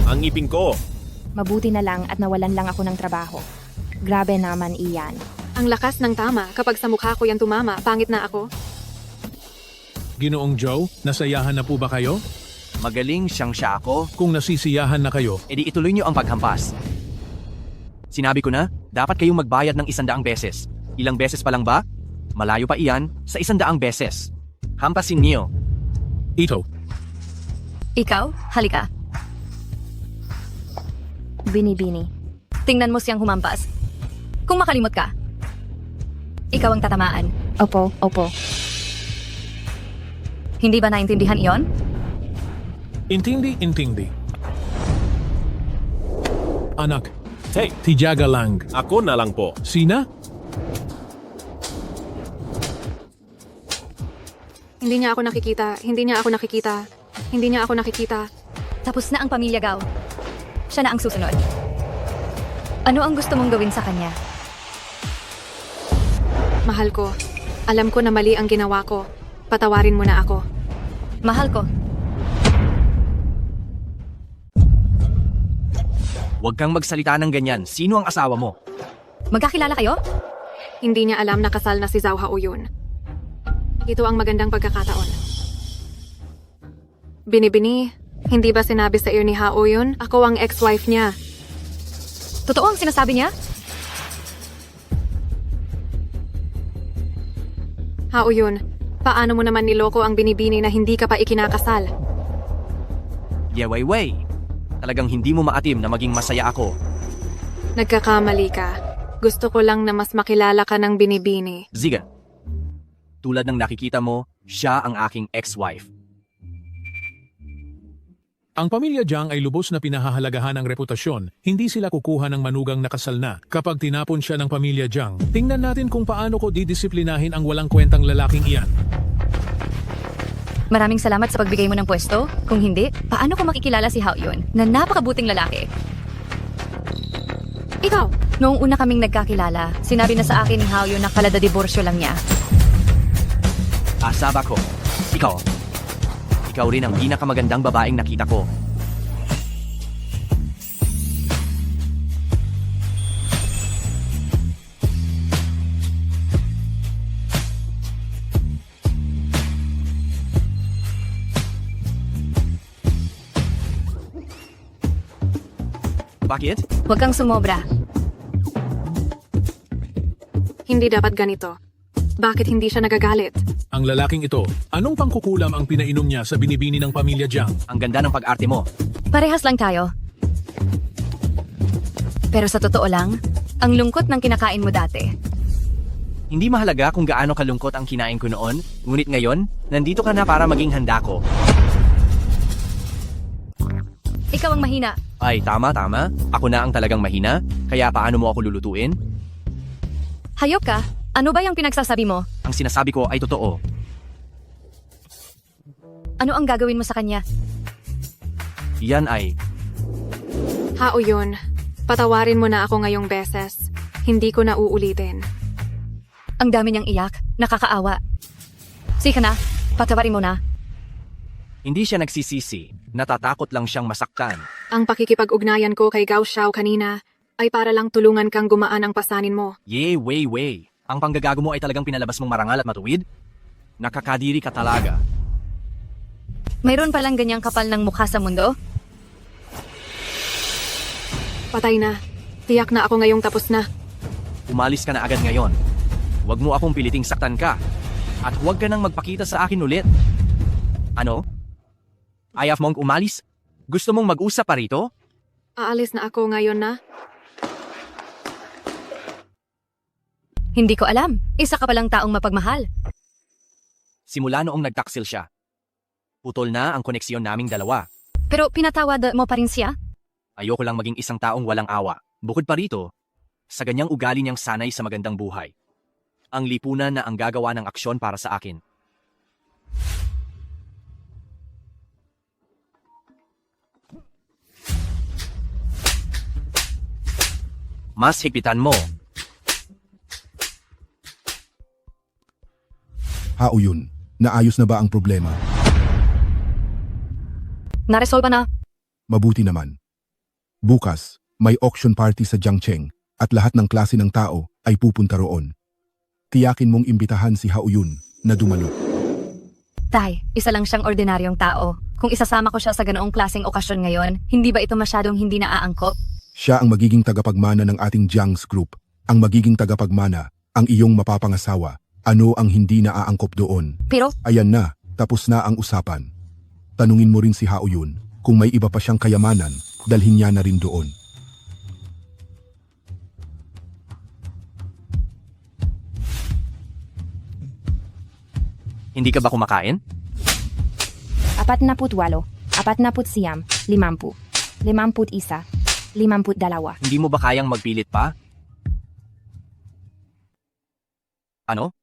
Ang ngipin ko. Mabuti na lang at nawalan lang ako ng trabaho. Grabe naman iyan. Ang lakas ng tama, kapag sa mukha ko yan tumama, pangit na ako. Ginoong Joe, nasayahan na po ba kayo? Magaling siya ako, Kung nasisiyahan na kayo, edi ituloy niyo ang paghampas. Sinabi ko na, dapat kayong magbayad ng 100 beses. Ilang beses pa lang ba? Malayo pa iyan sa 100 beses. Hampasin niyo. ito. Ikaw, halika. Binibini. Tingnan mo siyang humampas. Kung makalimot ka, ikaw ang tatamaan. Opo. Hindi ba naintindihan iyon? Intindi. Anak, Hey, tiyaga lang. ako na lang po. Sina? Hindi niya ako nakikita. Tapos na ang pamilya Gao. Siya na ang susunod. Ano ang gusto mong gawin sa kanya? Mahal ko. Alam ko na mali ang ginawa ko. Patawarin mo na ako. Mahal ko. Huwag kang magsalita ng ganyan. Sino ang asawa mo? Magkakilala kayo? Hindi niya alam na kasal na si Zhao Haoyun. Ito ang magandang pagkakataon. Binibini, hindi ba sinabi sa ear ni Haoyun? Ako ang ex-wife niya. Totoo ang sinasabi niya? Haoyun, paano mo naman niloko ang binibini na hindi ka pa ikinakasal? Yeway. Talagang hindi mo maatim na maging masaya ako. Nagkakamali ka. Gusto ko lang na mas makilala ka ng binibini. Ziga. Tulad ng nakikita mo, siya ang aking ex-wife. Ang pamilya Jiang ay lubos na pinahahalagahan ang reputasyon. Hindi sila kukuha ng manugang nakasal na. Kapag tinapon siya ng pamilya Jiang, tingnan natin kung paano ko didisiplinahin ang walang kwentang lalaking iyan. Maraming salamat sa pagbigay mo ng pwesto. Kung hindi, paano ko makikilala si Haoyun na napakabuting lalaki? Ikaw, noong una kaming nagkakilala, sinabi na sa akin ni Haoyun na kalada-diborsyo lang niya. Asaba ko. Ikaw rin ang pinakamagandang babaeng nakita ko. Bakit? Huwag kang sumobra. Hindi dapat ganito. Bakit hindi siya nagagalit? Ang lalaking ito, anong pangkukulam ang pinainom niya sa binibini ng pamilya Jiang? Ang ganda ng pag-arte mo. Parehas lang tayo. Pero sa totoo lang, ang lungkot ng kinakain mo dati. Hindi mahalaga kung gaano kalungkot ang kinain ko noon, ngunit ngayon, nandito ka na para maging handa ko. Ikaw ang mahina. Ay, tama. Ako na ang talagang mahina, kaya paano mo ako lulutuin? Hayop ka? Ano ba yung pinagsasabi mo? Ang sinasabi ko ay totoo. Ano ang gagawin mo sa kanya? Yan ay, Haoyun, patawarin mo na ako ngayong beses. Hindi ko na uulitin. Ang dami niyang iyak, nakakaawa. Sige na, patawarin mo na. hindi siya nagsisisi, natatakot lang siyang masaktan. Ang pakikipag-ugnayan ko kay Gao Xiao kanina ay para lang tulungan kang gumaan ang pasanin mo. Way. Ang panggagago mo ay talagang pinalabas mong marangal at matuwid? Nakakadiri ka talaga. Mayroon palang ganyang kapal ng mukha sa mundo? Patay na. Tiyak na ako ngayong tapos na. Umalis ka na agad ngayon. Huwag mo akong piliting saktan ka. At huwag ka nang magpakita sa akin ulit. Ano? Ayaw mong umalis? Gusto mong mag-usap pa rito? Aalis na ako ngayon na. Hindi ko alam. Isa ka palang taong mapagmahal. Simula noong nagtaksil siya. Putol na ang koneksyon naming dalawa. Pero pinatawad mo pa rin siya? Ayoko lang maging isang taong walang awa. Bukod pa rito, sa ganyang ugali niyang sanay sa magandang buhay. Ang lipunan na ang gagawa ng aksyon para sa akin. Mas higpitan mo. Haoyun, naayos na ba ang problema? Naresolba na. Mabuti naman. Bukas, may auction party sa Jiangcheng at lahat ng klase ng tao ay pupunta roon. Tiyakin mong imbitahan si Haoyun na dumalo. Tay, isa lang siyang ordinaryong tao. Kung isasama ko siya sa ganoong klaseng okasyon ngayon, hindi ba ito masyadong hindi naaangkop? Siya ang magiging tagapagmana ng ating Jiang's group. Ang magiging tagapagmana, ang iyong mapapangasawa. Ano ang hindi naaangkop doon? Pero, Ayan na, tapos na ang usapan. Tanungin mo rin si Haoyun kung may iba pa siyang kayamanan, dalhin niya na rin doon. Hindi ka ba kumakain? 48. 49, 50, 51, 52. Hindi mo ba kayang magpilit pa? Ano?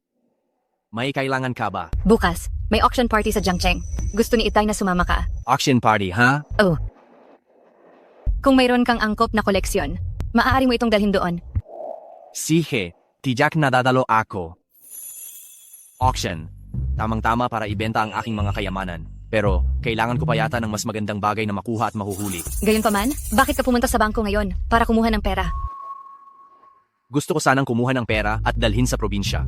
May kailangan ka ba? Bukas, may auction party sa Jiangcheng. Gusto ni Itay na sumama ka. Auction party, ha? Oh. Kung mayroon kang angkop na koleksyon, maaari mo itong dalhin doon. Sige, tiyak na dadalo ako. Auction. Tamang-tama para ibenta ang aking mga kayamanan. Pero, kailangan ko pa yata ng mas magandang bagay na makuha at mahuhuli. Gayunpaman, bakit ka pumunta sa bangko ngayon para kumuha ng pera? Gusto ko sanang kumuha ng pera at dalhin sa probinsya.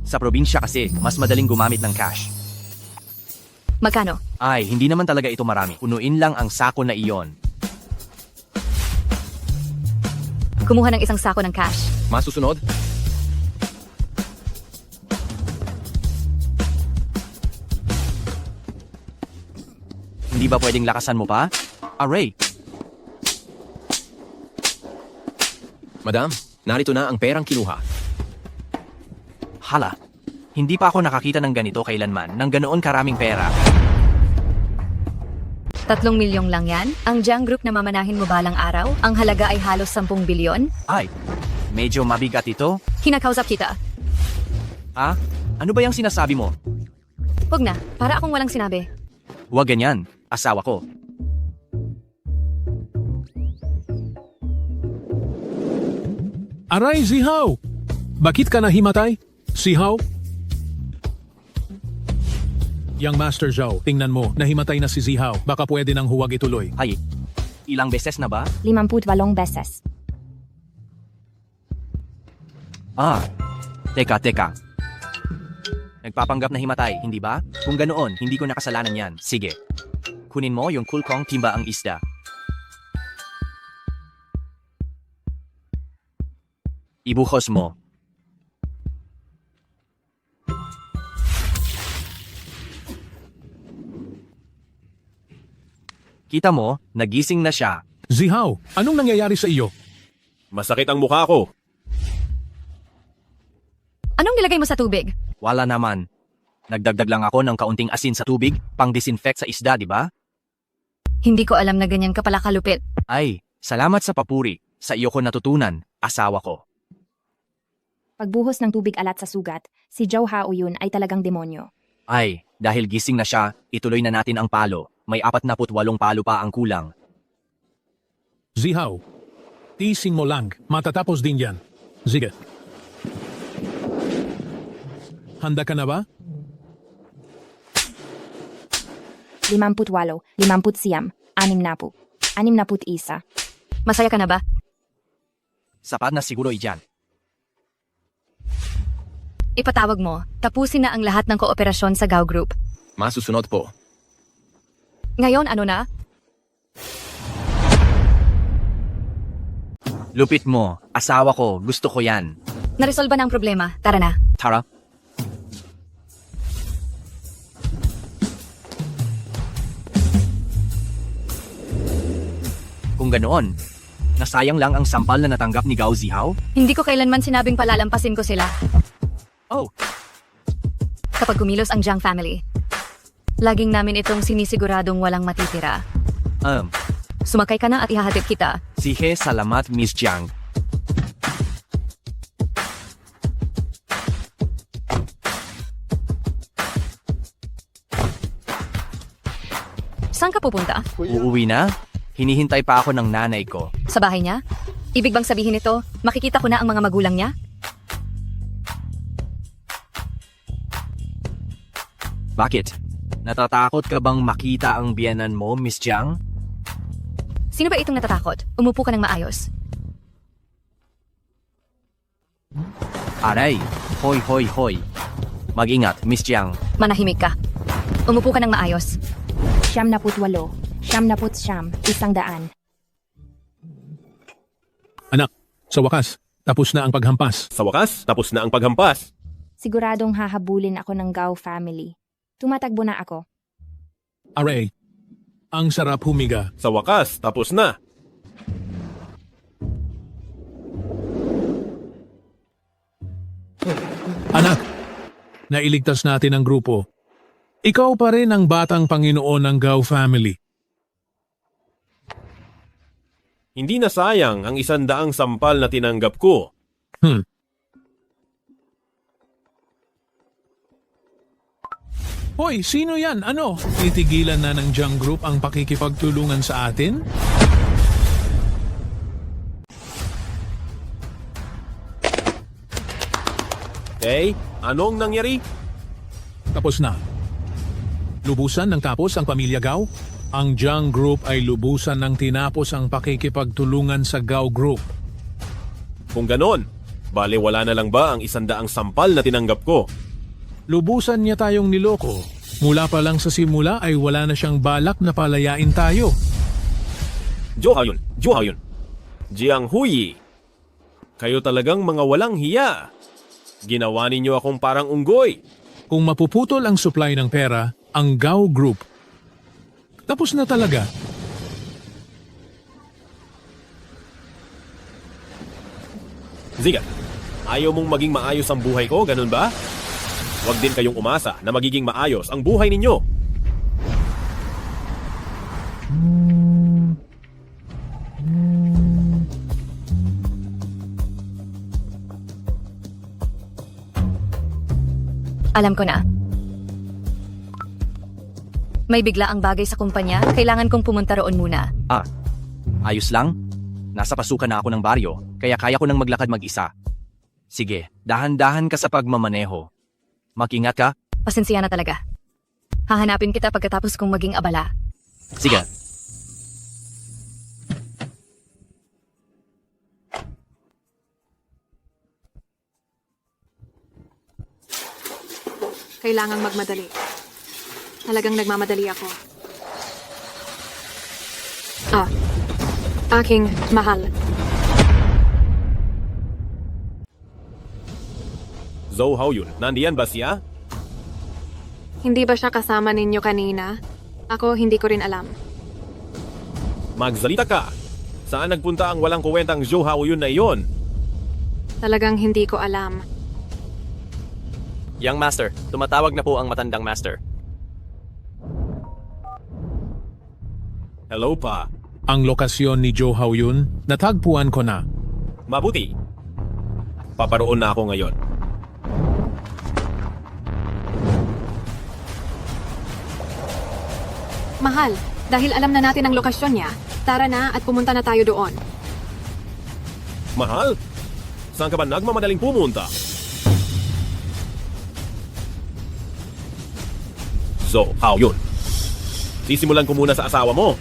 Sa probinsya kasi, mas madaling gumamit ng cash. Magkano? Ay, hindi naman talaga ito marami. Punuin lang ang sako na iyon. Kumuha ng isang sako ng cash. Masusunod? Hindi ba pwedeng lakasan mo pa? Aray, Madam, narito na ang perang kinuha. hala. Hindi pa ako nakakita ng ganito kailanman, ng ganoon karaming pera. 3 milyong lang yan? Ang Jiang Group na mamanahin mo balang araw? Ang halaga ay halos 10 bilyon? Ay, medyo mabigat ito. Kinakausap kita. Ah, ano ba yung sinasabi mo? Huwag na, para akong walang sinabi. Huwag ganyan, asawa ko. Aray, Zihaw! Bakit ka nahimatay? Zihaw? Yang Master Zhao, tingnan mo, nahimatay na si Zihaw. Baka pwede nang huwag ituloy. Ay, ilang beses na ba? 58 beses. Ah, teka. Nagpapanggap na himatay, hindi ba? Kung ganoon, hindi ko nakasalanan yan. Sige. Kunin mo yung kulkong timba ang isda. Ibuhos mo. Kita mo, nagising na siya. Zihaw, anong nangyayari sa iyo? Masakit ang mukha ko. Anong nilagay mo sa tubig? Wala naman. Nagdagdag lang ako ng kaunting asin sa tubig, pang-disinfect sa isda, di ba? Hindi ko alam na ganyan ka pala kalupit. Ay, salamat sa papuri. Sa iyo ko natutunan, asawa ko. Pagbuhos ng tubig alat sa sugat, si Zhao Hao yun ay talagang demonyo. Ay, dahil gising na siya, ituloy na natin ang palo. May 48 palo pa ang kulang. Zihaw, tiisin mo lang. Matatapos din yan. Sige. Handa ka na ba? 58, 59, 60, 61. Masaya ka na ba? Sapat na siguro iyan. Ipatawag mo, tapusin na ang lahat ng kooperasyon sa Gao Group. Masusunod po. Ngayon ano na? Lupit mo, asawa ko, gusto ko yan. Naresolba na ang problema. Tara na. Tara. Kung ganoon, nasayang lang ang sampal na natanggap ni Gao Zihaw? Hindi ko kailanman sinabing palalampasin ko sila. Oh, Kapag kumilos ang Jiang family, laging namin itong sinisiguradong walang matitira. Sumakay ka na at ihahatid kita. sige, salamat Miss Jiang. Saan ka pupunta? Uuwi na? Hinihintay pa ako ng nanay ko. Sa bahay niya? Ibig bang sabihin nito, makikita ko na ang mga magulang niya? Bakit? Natatakot ka bang makita ang biyenan mo, Miss Jiang? Sino ba itong natatakot? Umupo ka ng maayos. Aray, hoy. Mag-ingat, Miss Jiang. Manahimik ka. Umupo ka ng maayos. 78, 79, 100. Anak, sa wakas, tapos na ang paghampas. Sa wakas, tapos na ang paghampas. Siguradong hahabulin ako ng Gao family. Tumatakbo na ako. Aray, ang sarap humiga. Sa wakas, tapos na. Anak, nailigtas natin ang grupo. Ikaw pa rin ang batang Panginoon ng Gao family. Hindi na sayang ang 100 sampal na tinanggap ko. Hoy, sino yan? Ano? Titigilan na ng Jiang Group ang pakikipagtulungan sa atin? Anong nangyari? Tapos na. Lubusan ng tapos ang pamilya Gao? Ang Jiang Group ay lubusan ng tinapos ang pakikipagtulungan sa Gao Group. Kung ganon, bale wala na lang ba ang 100 sampal na tinanggap ko? Lubusan niya tayong niloko. Mula pa lang sa simula ay wala na siyang balak na palayain tayo. Zhou Haoyun. Jiang Huyi. Kayo talagang mga walang hiya. Ginawa ninyo akong parang unggoy. Kung mapuputol ang supply ng pera, ang Gao Group. Tapos na talaga. Ziga, ayaw mong maging maayos ang buhay ko, ganun ba? Huwag din kayong umasa na magiging maayos ang buhay ninyo. Alam ko na. May bigla ang bagay sa kumpanya, kailangan kong pumunta roon muna. Ayos lang? Nasa pasukan na ako ng baryo, kaya kaya ko nang maglakad mag-isa. Sige, dahan-dahan ka sa pagmamaneho. Mag-ingat ka? Pasensya na talaga. Hahanapin kita pagkatapos kong maging abala. Sige. Kailangang magmadali. Talagang nagmamadali ako. Aking mahal. Zhou Haoyun, nandiyan ba siya? Hindi ba siya kasama ninyo kanina? Ako hindi ko rin alam. Magsalita ka! Saan nagpunta ang walang kuwentang Zhou Haoyun na iyon? Talagang hindi ko alam. Young Master, tumatawag na po ang matandang Master. Hello pa. Ang lokasyon ni Zhou Haoyun, natagpuan ko na. Mabuti. Paparoon na ako ngayon. Mahal, dahil alam na natin ang lokasyon niya, tara na at pumunta na tayo doon. Mahal? Saan ka ba nagmamadaling pumunta? Zhou Haoyun. Sisimulan ko muna sa asawa mo.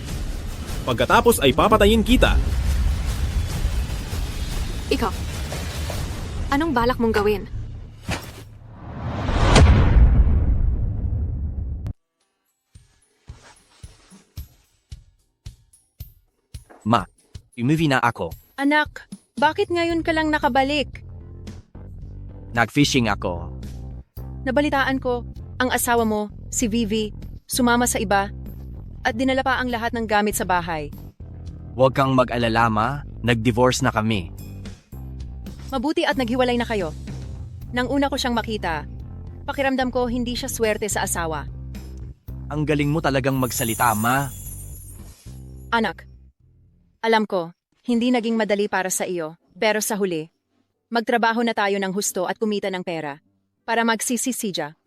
Pagkatapos ay papatayin kita. Ikaw, anong balak mong gawin? Ma, umuwi na ako. Anak, bakit ngayon ka lang nakabalik? Nag-fishing ako. Nabalitaan ko, ang asawa mo, si Vivi, sumama sa iba at dinala pa ang lahat ng gamit sa bahay. Huwag kang mag-alala, Ma. Nag-divorce na kami. Mabuti at naghiwalay na kayo. Nang una ko siyang makita, pakiramdam ko hindi siya swerte sa asawa. Ang galing mo talagang magsalita, Ma. Anak, alam ko, hindi naging madali para sa iyo, pero sa huli, magtrabaho na tayo ng husto at kumita ng pera para magsisisija.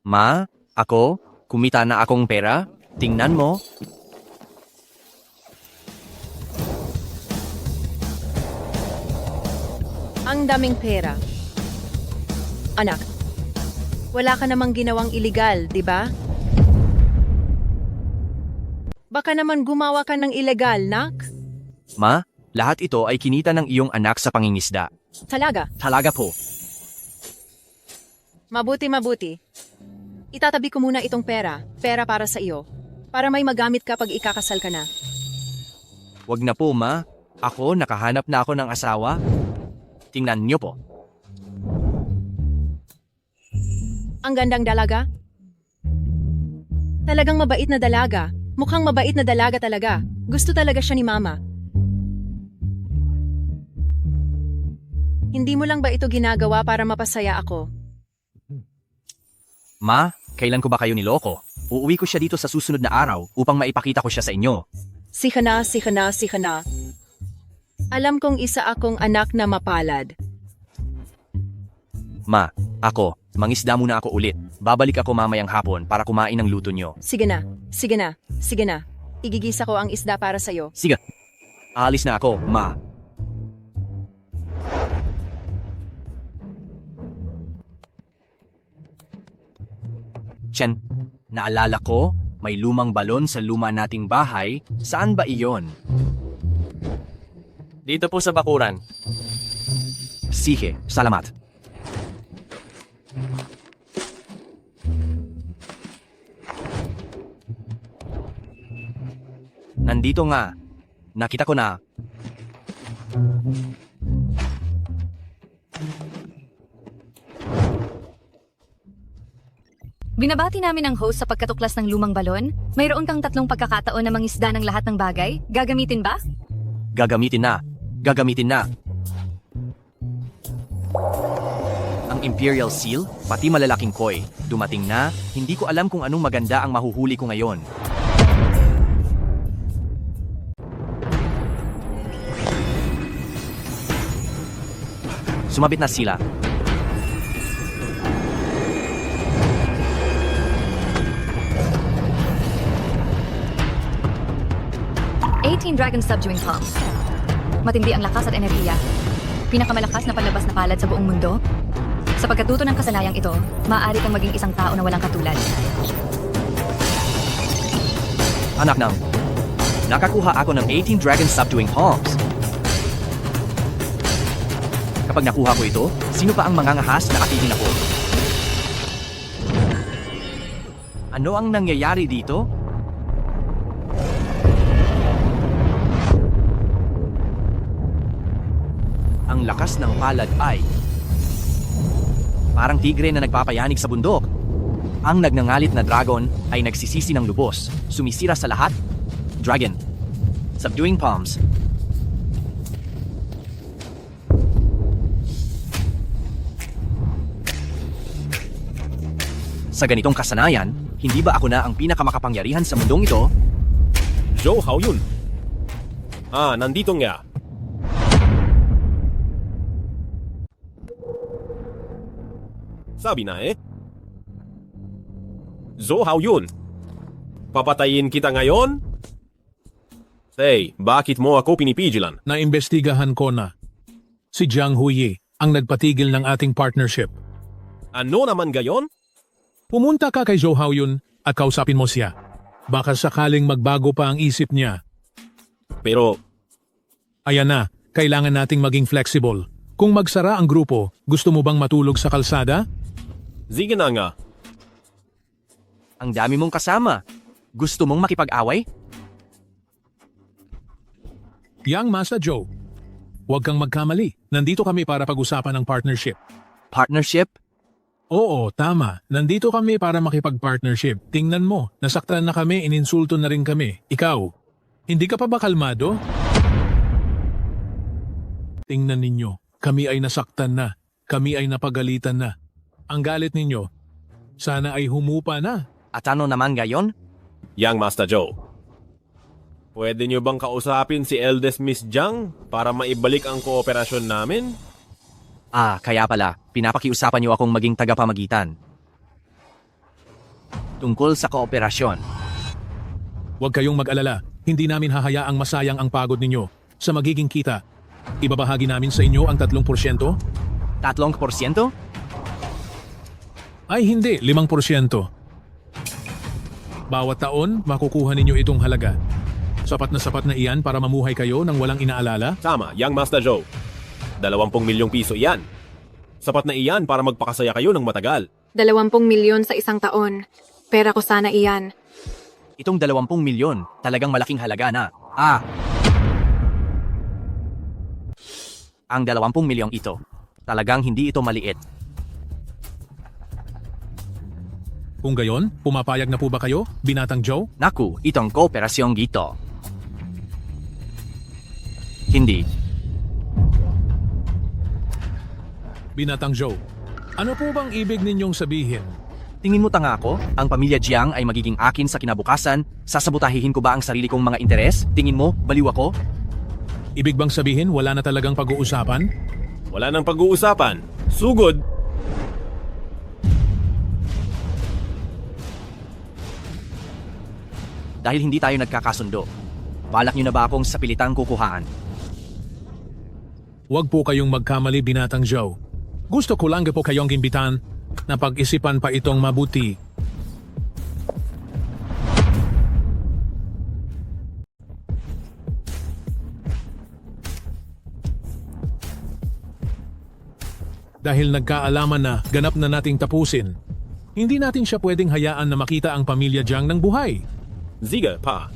Ma, ako? Kumita na akong pera? Tingnan mo. Ang daming pera. Anak, wala ka namang ginawang iligal, di ba? Baka naman gumawa ka ng ilegal, nak? Ma, lahat ito ay kinita ng iyong anak sa pangingisda. Talaga? Talaga po. Mabuti. Itatabi ko muna itong pera para sa iyo, para may magamit ka pag ikakasal ka na. Wag na po, Ma. Ako, nakahanap na ako ng asawa. Tingnan niyo po. Ang gandang dalaga? Talagang mabait na dalaga. Mukhang mabait na dalaga talaga. Gusto talaga siya ni Mama. Hindi mo lang ba ito ginagawa para mapasaya ako? Ma, kailan ko ba kayo niloko? Uuwi ko siya dito sa susunod na araw upang maipakita ko siya sa inyo. Si Hana. Alam kong isa akong anak na mapalad. Ma, ako, mangisda muna ako ulit. Babalik ako mamayang hapon para kumain ng luto nyo. Sige na. Igigisa ko ang isda para sa'yo. Sige, aalis na ako, Ma. Chen, naalala ko, may lumang balon sa luma nating bahay. Saan ba iyon? Dito po sa bakuran. Sige, salamat. Nandito nga. Nakita ko na. Binabati namin ang host sa pagkatuklas ng lumang balon. Mayroon kang 3 pagkakataon na mangisda ng lahat ng bagay. Gagamitin ba? Gagamitin na. Ang Imperial Seal, pati malalaking koi, dumating na. Hindi ko alam kung anong maganda ang mahuhuli ko ngayon. Sumabit na sila. Dragon Subduing Palms. Matindi ang lakas at enerhiya. Pinakamalakas na palabas na palad sa buong mundo. Sa pagkatuto ng kasalayang ito, maaari kang maging isang tao na walang katulad. Anak ng, nakakuha ako ng 18 Dragon Subduing Palms. Kapag nakuha ko ito, sino pa ang mangangahas na akitin ako? Ano ang nangyayari dito? Ang lakas ng palad ay parang tigre na nagpapayanig sa bundok. Ang nagngangalit na dragon ay nagsisisi ng lubos, sumisira sa lahat. Dragon. Subduing Palms. Sa ganitong kasanayan, hindi ba ako na ang pinakamakapangyarihan sa mundong ito? Zhou Haoyun. Nandito nga. Sabi na Zhou Haoyun. Papatayin kita ngayon? Hey, bakit mo ako pinipigilan? Naimbestigahan ko na. Si Jiang Huyi ang nagpatigil ng ating partnership. Ano naman gayon? Pumunta ka kay Zhou Haoyun at kausapin mo siya. Baka sakaling magbago pa ang isip niya. Pero, Ayan na, kailangan nating maging flexible. Kung magsara ang grupo, gusto mo bang matulog sa kalsada? sige na nga. Ang dami mong kasama. Gusto mong makipag-away? Yang Masa Joe, huwag kang magkamali. Nandito kami para pag-usapan ng partnership. Partnership? Oo, tama. Nandito kami para makipag-partnership. Tingnan mo, nasaktan na kami, ininsulto na rin kami. Ikaw, hindi ka pa ba kalmado? Tingnan ninyo, kami ay nasaktan na. Kami ay napagalitan na. Ang galit ninyo, sana ay humupa na. At ano naman gayon? Yang Master Joe. Pwede niyo bang kausapin si eldest Miss Jiang para maibalik ang kooperasyon namin? Kaya pala, pinapakiusapan niyo akong maging tagapamagitan. Tungkol sa kooperasyon. Huwag kayong mag-alala, hindi namin hahayaang masayang ang pagod ninyo. Sa magiging kita, ibabahagi namin sa inyo ang 3%? 3%? Ay hindi, 5%. Bawat taon, makukuha ninyo itong halaga. Sapat na iyan para mamuhay kayo nang walang inaalala? Tama, Yang Master Joe. 20 milyong piso iyan. Sapat na iyan para magpakasaya kayo ng matagal. 20 milyon sa isang taon. Pera ko sana iyan. Itong 20 milyon, talagang malaking halaga na. Ang 20 milyong ito, talagang hindi ito maliit. Kung gayon, pumapayag na po ba kayo, Binatang Joe? Naku, itong kooperasyong gito. Hindi. Binatang Joe, ano po bang ibig ninyong sabihin? Tingin mo tanga ako? Ang pamilya Jiang ay magiging akin sa kinabukasan? Sasabotahihin ko ba ang sarili kong mga interes? Tingin mo, baliw ako? Ibig bang sabihin wala na talagang pag-uusapan? Wala nang pag-uusapan. Sugod! Dahil hindi tayo nagkakasundo. Balak niyo na ba akong sapilitang kukuhaan? Huwag po kayong magkamali, binatang Joe. Gusto ko lang po kayong imbitan na pag-isipan pa itong mabuti. Dahil nagkaalaman na ganap na nating tapusin, hindi natin siya pwedeng hayaan na makita ang pamilya Jiang ng buhay. Ziga, pa.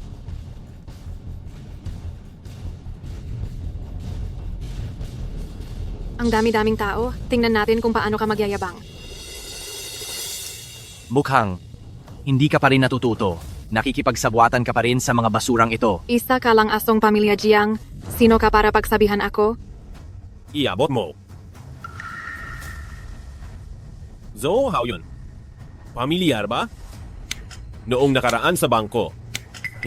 Ang dami-daming tao. Tingnan natin kung paano ka magyayabang. Mukhang, hindi ka pa rin natututo. Nakikipagsabwatan ka pa rin sa mga basurang ito. Isa ka lang asong pamilya Jiang. Sino ka para pagsabihan ako? Iabot mo. Zo, how yun? Pamilyar ba? Noong nakaraan sa bangko,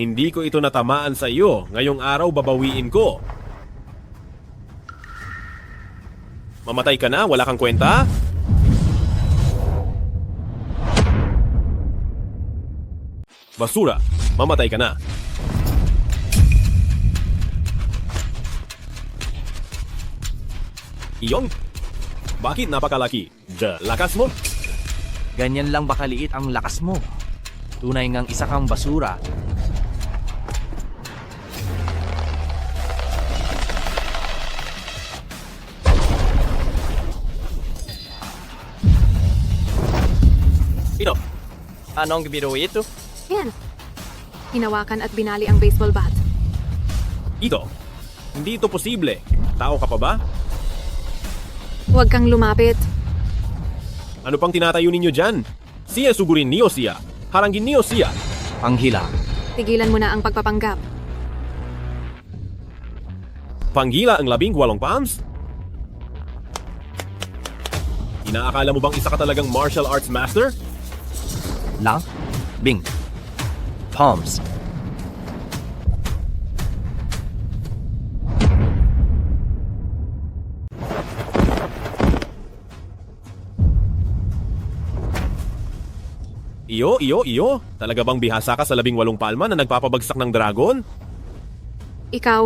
hindi ko ito natamaan sa iyo. Ngayong araw babawiin ko. Mamatay ka na? Wala kang kwenta? Basura, mamatay ka na. Iyong? Bakit napakalaki? Lakas mo? Ganyan lang ba kaliit ang lakas mo? Tunay ngang isa kang basura. Ito, anong biro ito? Yan. Hinawakan at binali ang baseball bat. Ito. Hindi ito posible. Tao ka pa ba? Huwag kang lumapit. Ano pang tinatayo ninyo dyan? Siya sugurin niyo siya. Harangin niyo siya. Panghila. Tigilan mo na ang pagpapanggap. Panggila ang 18 pounds? Inaakala mo bang isa ka talagang martial arts master? La. Bing. Palms. Iyo? Talaga bang bihasa ka sa 18 palma na nagpapabagsak ng dragon? Ikaw,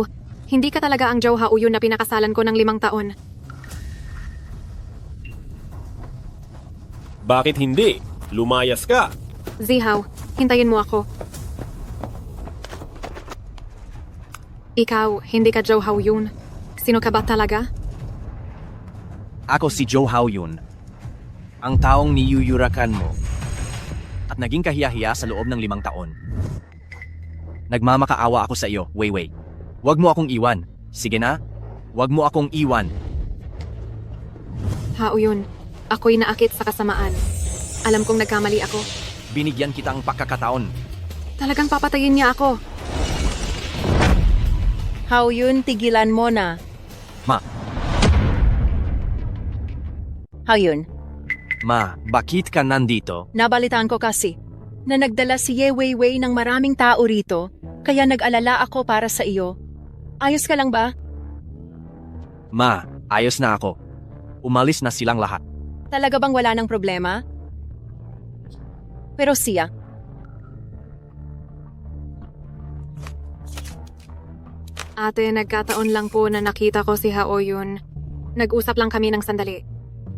hindi ka talaga ang Zhou Haoyun na pinakasalan ko ng 5 taon. Bakit hindi? Lumayas ka. Zihao, hintayin mo ako. Ikaw, hindi ka Zhou Haoyun. Sino ka ba talaga? Ako si Zhou Haoyun. Ang taong niyuyurakan mo. At naging kahiyahiya sa loob ng 5 taon. Nagmamakaawa ako sa iyo, Weiwei. Huwag mo akong iwan. Sige na, huwag mo akong iwan. Haoyun, ako'y naakit sa kasamaan. Alam kong nagkamali ako. Binigyan kitang pagkakataon. Talagang papatayin niya ako. How yun, tigilan mo na. Ma, How yun? bakit ka nandito? Nabalitaan ko kasi na nagdala si Ye Weiwei ng maraming tao rito, kaya nag-alala ako para sa iyo. Ayos ka lang ba? Ma, ayos na ako. Umalis na silang lahat. Talaga bang wala ng problema? Pero siya, Ate, nagkataon lang po na nakita ko si Haoyun. Nag-usap lang kami ng sandali.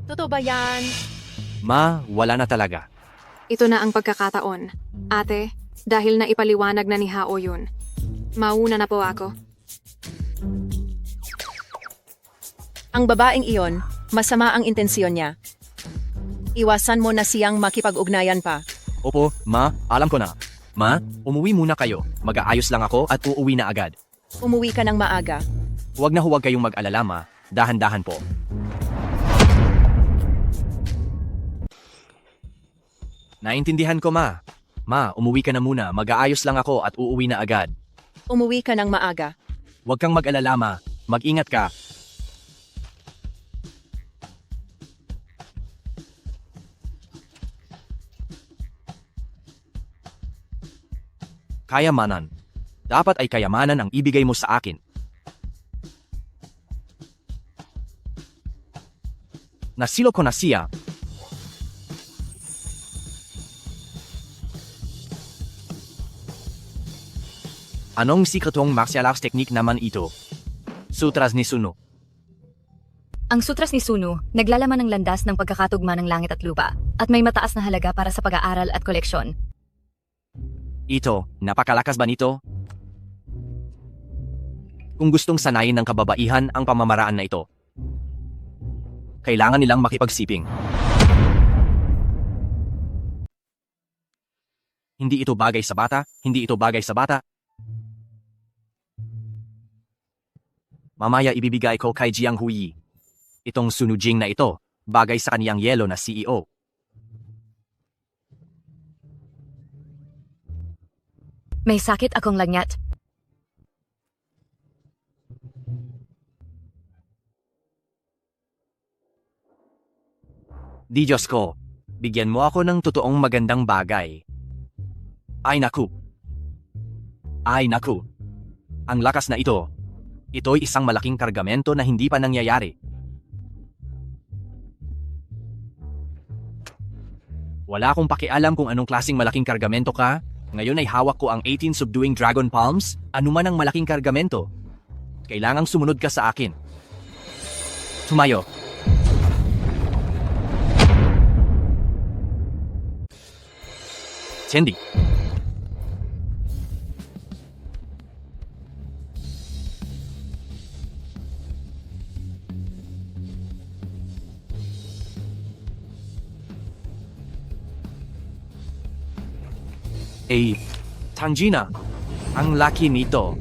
totoo ba yan? Ma, wala na talaga. Ito na ang pagkakataon. Ate, dahil na ipaliwanag na ni Haoyun. Mauna na po ako. Ang babaeng iyon, masama ang intensyon niya. Iwasan mo na siyang makipag-ugnayan pa. Opo, Ma, alam ko na. Ma, umuwi muna kayo. Mag-aayos lang ako at uuwi na agad. Umuwi ka ng maaga. Huwag na huwag kayong mag-alala, Ma. Dahan-dahan po. Naintindihan ko, Ma. Ma, umuwi ka na muna. Mag-aayos lang ako at uuwi na agad. Umuwi ka ng maaga. Huwag kang mag-alala, Ma. Mag-ingat ka. Kayamanan. Dapat ay kayamanan ang ibigay mo sa akin. Nasilo ko na siya. Anong sikretong martial arts technique naman ito? Sutras ni Sunu. Ang sutras ni Sunu, naglalaman ng landas ng pagkakatugma ng langit at lupa, at may mataas na halaga para sa pag-aaral at koleksyon. Ito, napakalakas ba nito? Kung gustong sanayin ng kababaihan ang pamamaraan na ito, kailangan nilang makipagsiping. Hindi ito bagay sa bata, hindi ito bagay sa bata. Mamaya ibibigay ko kay Jiang Huyi. Itong Sunujing na ito, bagay sa kaniyang yelo na CEO. May sakit akong lagnat. Di Diyos ko, bigyan mo ako ng totoong magandang bagay. Ay naku. Ay naku. Ang lakas na ito. Ito'y isang malaking kargamento na hindi pa nangyayari. Wala akong pakialam kung anong klaseng malaking kargamento ka. Ngayon ay hawak ko ang 18 subduing dragon palms, anuman ang malaking kargamento. Kailangang sumunod ka sa akin. Tumayo. Cindy. Tangina, ang laki nito.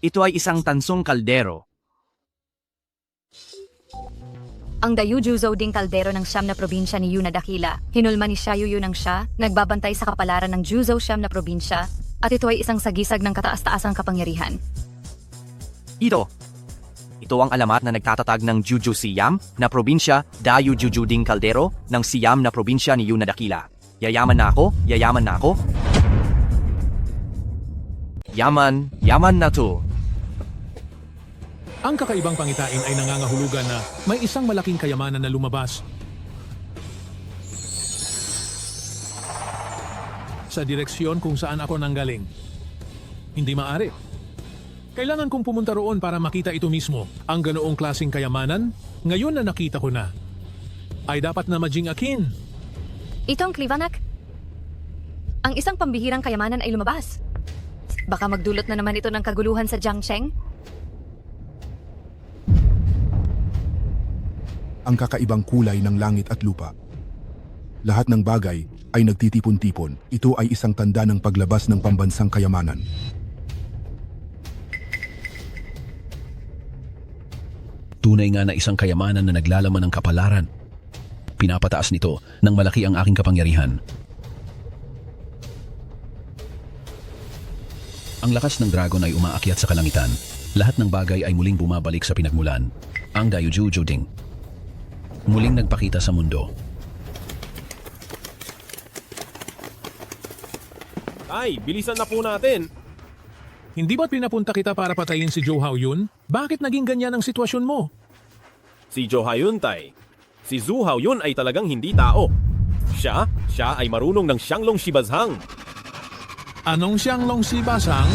Ito ay isang tansong kaldero. Ang Dayuju Zoding kaldero ng siyam na probinsya ni Yuna Dakila. Hinulma ni Xiaoyu ng siya, nagbabantay sa kapalaran ng Juzhou siyam na probinsya, at ito ay isang sagisag ng kataas-taasang kapangyarihan. Ito ang alamat na nagtatatag ng Juju Siam na probinsya, Dayu Juju Ding Caldero ng Siam na probinsya ni Yuna Dakila. Yayaman na ako, yayaman na ako. Yaman na to. Ang kakaibang pangitain ay nangangahulugan na may isang malaking kayamanan na lumabas sa direksyon kung saan ako nanggaling. Hindi maaari. Kailangan kong pumunta roon para makita ito mismo. Ang ganoong klaseng kayamanan, ngayon na nakita ko na, ay dapat na maging akin. Itong Klivanak, ang isang pambihirang kayamanan ay lumabas. Baka magdulot na naman ito ng kaguluhan sa Jiangcheng? Ang kakaibang kulay ng langit at lupa. Lahat ng bagay ay nagtitipon-tipon. Ito ay isang tanda ng paglabas ng pambansang kayamanan. Tunay nga na isang kayamanan na naglalaman ng kapalaran. Pinapataas nito nang malaki ang aking kapangyarihan. Ang lakas ng dragon ay umaakyat sa kalangitan. Lahat ng bagay ay muling bumabalik sa pinagmulan. Ang Dayuju Juding muling nagpakita sa mundo. Ay, bilisan na po natin. Hindi ba't pinapunta kita para patayin si Zhou Haoyun? Bakit naging ganyan ang sitwasyon mo? Si Zhou Haoyun, tay. Si Zhou Haoyun ay talagang hindi tao. Siya ay marunong ng Xianglong Shibazhang. Anong Xianglong Shibazhang?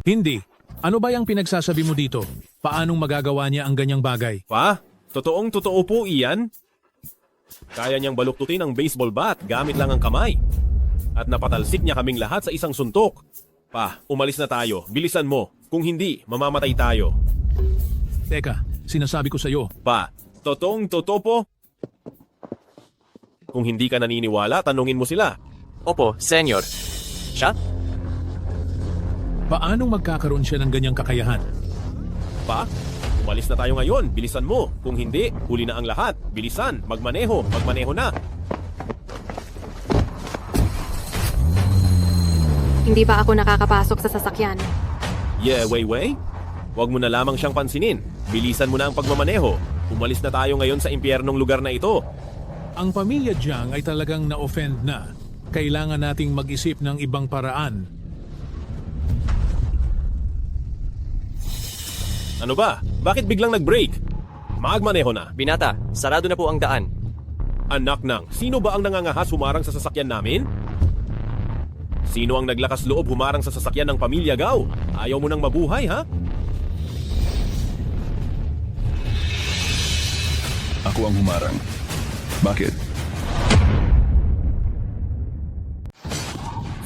Hindi. Ano ba yung pinagsasabi mo dito? Paanong magagawa niya ang ganyang bagay? Pa, totoong-totoo po iyan. Kaya niyang baluktutin ang baseball bat gamit lang ang kamay. At napatalsik niya kaming lahat sa isang suntok. Pa, umalis na tayo. Bilisan mo. Kung hindi, mamamatay tayo. Teka, sinasabi ko sa'yo. Pa, totoong-totoo po. Kung hindi ka naniniwala, tanungin mo sila. Opo, senyor. Siya? Paanong magkakaroon siya ng ganyang kakayahan? Pa, umalis na tayo ngayon. Bilisan mo. Kung hindi, huli na ang lahat. Bilisan. Magmaneho. Magmaneho na. Hindi pa ako nakakapasok sa sasakyan. Yeah, Wei. Huwag mo na lamang siyang pansinin. Bilisan mo na ang pagmamaneho. Umalis na tayo ngayon sa impyernong lugar na ito. Ang pamilya Jiang ay talagang na-offend na. Kailangan nating mag-isip ng ibang paraan. Ano ba? Bakit biglang nag-break? Magmaneho na. Binata, sarado na po ang daan. Anak nang, sino ba ang nangangahas humarang sa sasakyan namin? Sino ang naglakas loob humarang sa sasakyan ng pamilya Gao? Ayaw mo nang mabuhay, ha? Ako ang humarang. Bakit?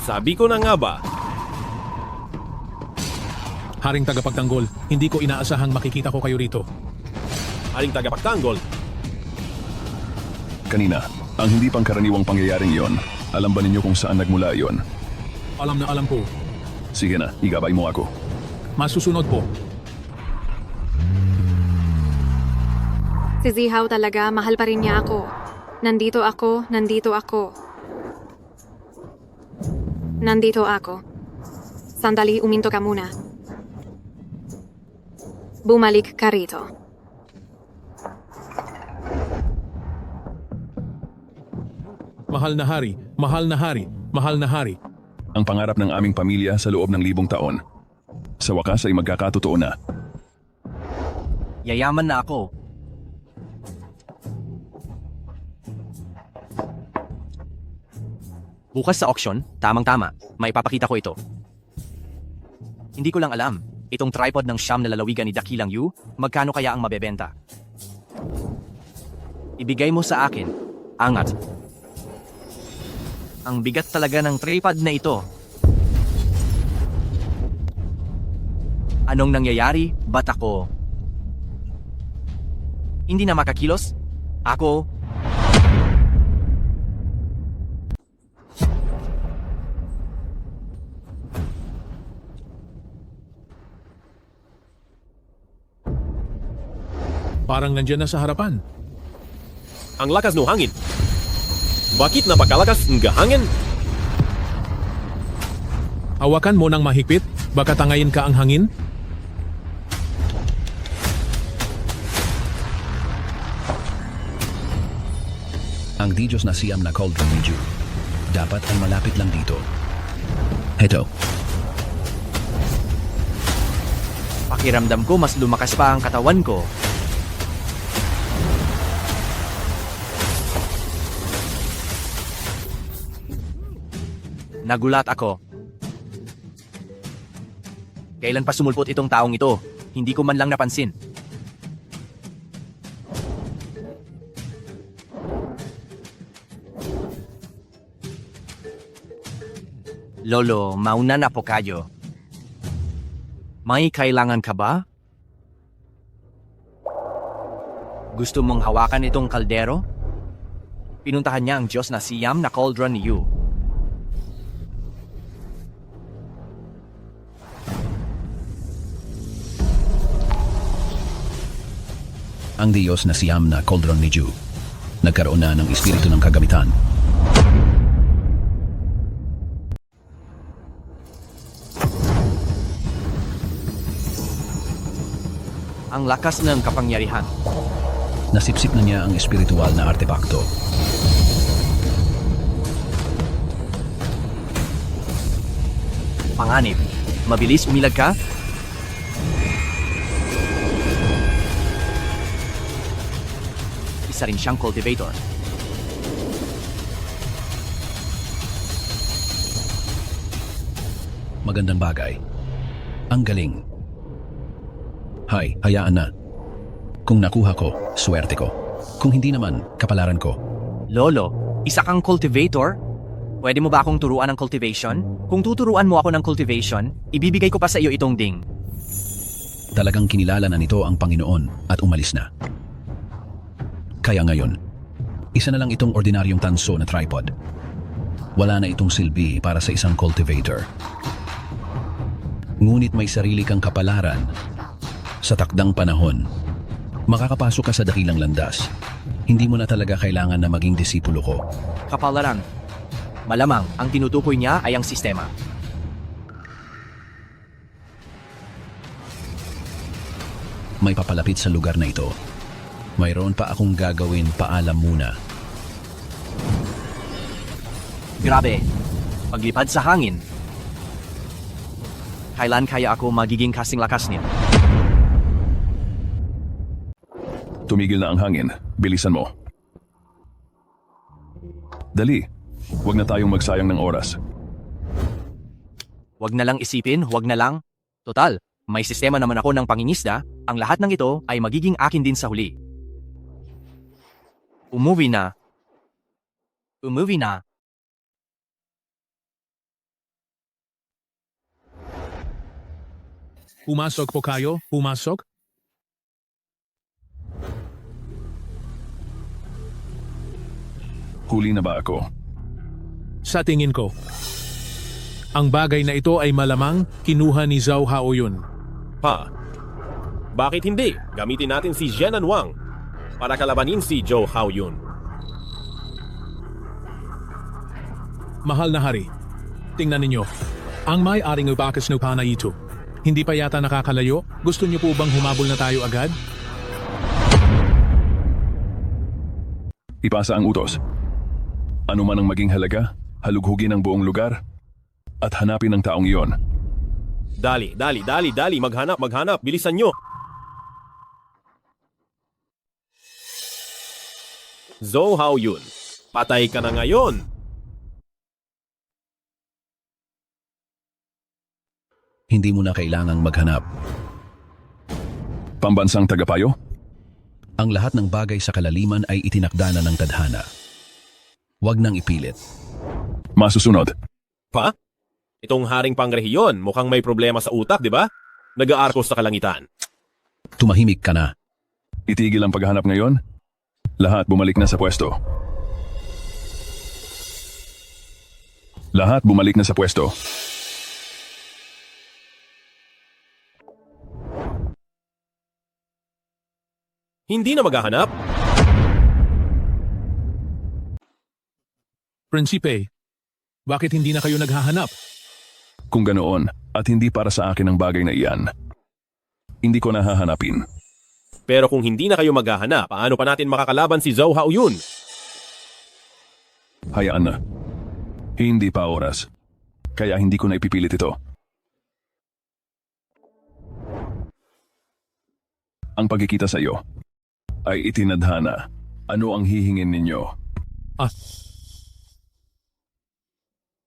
Sabi ko na nga ba? Haring tagapagtanggol, hindi ko inaasahang makikita ko kayo rito. Aling tagapagtanggol. Kanina, ang hindi pangkaraniwang pangyayaring iyon, alam ba ninyo kung saan nagmula iyon? Alam na alam ko. Sige na, igabay mo ako. Masusunod po. Si Zihao talaga, mahal pa rin niya ako. Nandito ako. Nandito ako. Sandali, uminto ka muna. Bumalik ka rito. Mahal na hari, mahal na hari, mahal na hari. Ang pangarap ng aming pamilya sa loob ng 1,000 taon. Sa wakas ay magkakatotoo na. Yayaman na ako. Bukas sa auction, tamang-tama, may papakita ko ito. Hindi ko lang alam, itong tripod ng siyam na lalawigan ni Dakilang Yu, magkano kaya ang mabebenta? Ibigay mo sa akin, angat. Ang bigat talaga ng tripod na ito. Anong nangyayari? Ba't ako? Hindi na makakilos? Ako? Parang nandyan na sa harapan. Ang lakas ng hangin. Bakit napakalakas ng hangin? Hawakan mo ng mahigpit, baka tangayin ka ang hangin. Ang Diyos na siyam na cauldron ni Ju. Dapat ay malapit lang dito. Heto. Pakiramdam ko mas lumakas pa ang katawan ko. Nagulat ako. Kailan pa sumulpot itong taong ito? Hindi ko man lang napansin. Lolo, mauna na po kayo. May kailangan ka ba? Gusto mong hawakan itong kaldero? Pinuntahan niya ang Diyos na siyam na cauldron ni Yu. Ang Diyos na siyam na cauldron ni Ju. Nagkaroon na ng espiritu ng kagamitan. Ang lakas ng kapangyarihan. Nasipsip na niya ang espiritual na artepakto. Panganib. Mabilis umilag ka? Isa rin siyang cultivator. Magandang bagay. Ang galing. Hay, hayaan na. Kung nakuha ko, swerte ko. Kung hindi naman, kapalaran ko. Lolo, isa kang cultivator? Pwede mo ba akong turuan ng cultivation? Kung tuturuan mo ako ng cultivation, ibibigay ko pa sa iyo itong ding. Talagang kinilala na nito ang Panginoon at umalis na. Kaya ngayon, isa na lang itong ordinaryong tanso na tripod. Wala na itong silbi para sa isang cultivator. Ngunit may sarili kang kapalaran. Sa takdang panahon, makakapasok ka sa dakilang landas. Hindi mo na talaga kailangan na maging disipulo ko. Kapalaran. Malamang, ang tinutukoy niya ay ang sistema. may papalapit sa lugar na ito. Mayroon pa akong gagawin, paalam muna. Grabe, paglipad sa hangin. Kailan kaya ako magiging kasing lakas niya? Tumigil na ang hangin. Bilisan mo. Dali. Huwag na tayong magsayang ng oras. Huwag na lang isipin, huwag na lang. Total, may sistema naman ako ng pangingisda, ang lahat ng ito ay magiging akin din sa huli. Umuwi na. Umuwi na. Pumasok po kayo, pumasok. Huli na ba ako? Sa tingin ko, ang bagay na ito ay malamang kinuha ni Zhao Haoyun. Ha? Bakit hindi? Gamitin natin si Zhenan Wang para kalabanin si Zhou Haoyun. Mahal na hari, tingnan ninyo. Ang may-aring ubakas na pana ito. Hindi pa yata nakakalayo? Gusto niyo po bang humabol na tayo agad? Ipasa ang utos. Ano man ang maging halaga, halughugin ang buong lugar at hanapin ang taong iyon. Dali, maghanap, bilisan nyo. Zhou Haoyun, patay ka na ngayon. Hindi mo na kailangang maghanap. Pambansang tagapayo? Ang lahat ng bagay sa kalaliman ay itinakda na ng tadhana. Huwag nang ipilit. Masusunod. Pa? Itong haring pangrehiyon, mukhang may problema sa utak, di ba? Nag-aarkos sa kalangitan. Tumahimik ka na. Itigil ang paghahanap ngayon. Lahat bumalik na sa pwesto. Lahat bumalik na sa pwesto. Hindi na maghahanap? Prinsipe, bakit hindi na kayo naghahanap? Kung ganoon at hindi para sa akin ang bagay na iyan, hindi ko na hahanapin. Pero kung hindi na kayo maghahanap, paano pa natin makakalaban si Zhou Haoyun? Hayaan na. Hindi pa oras. Kaya hindi ko na ipipilit ito. Ang pagkikita sa iyo ay itinadhana. Ano ang hihingin ninyo?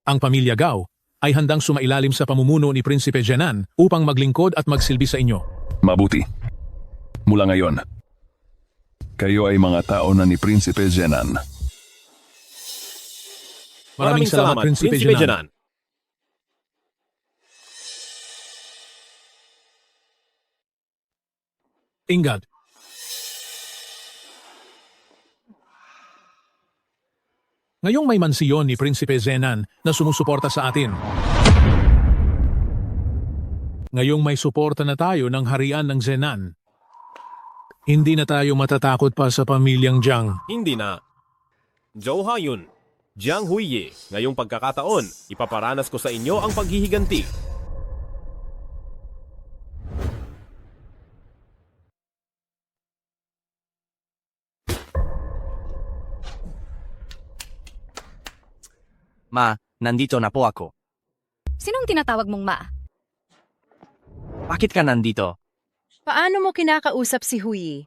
Ang pamilya Gao ay handang sumailalim sa pamumuno ni Prinsipe Zhenan upang maglingkod at magsilbi sa inyo. Mabuti. Mula ngayon, kayo ay mga tao na ni Prinsipe Zhenan. Maraming salamat, Prinsipe Zhenan. Ingad. Ngayong may mansiyon ni Prinsipe Zhenan na sumusuporta sa atin. Ngayong may suporta na tayo ng harian ng Zhenan. Hindi na tayo matatakot pa sa pamilyang Jiang. Hindi na. Zhou Haoyun, Jiang Huiye, ngayong pagkakataon, ipaparanas ko sa inyo ang paghihiganti. Ma, nandito na po ako. Sinong tinatawag mong ma? Bakit ka nandito? Paano mo kinakausap si Huyi?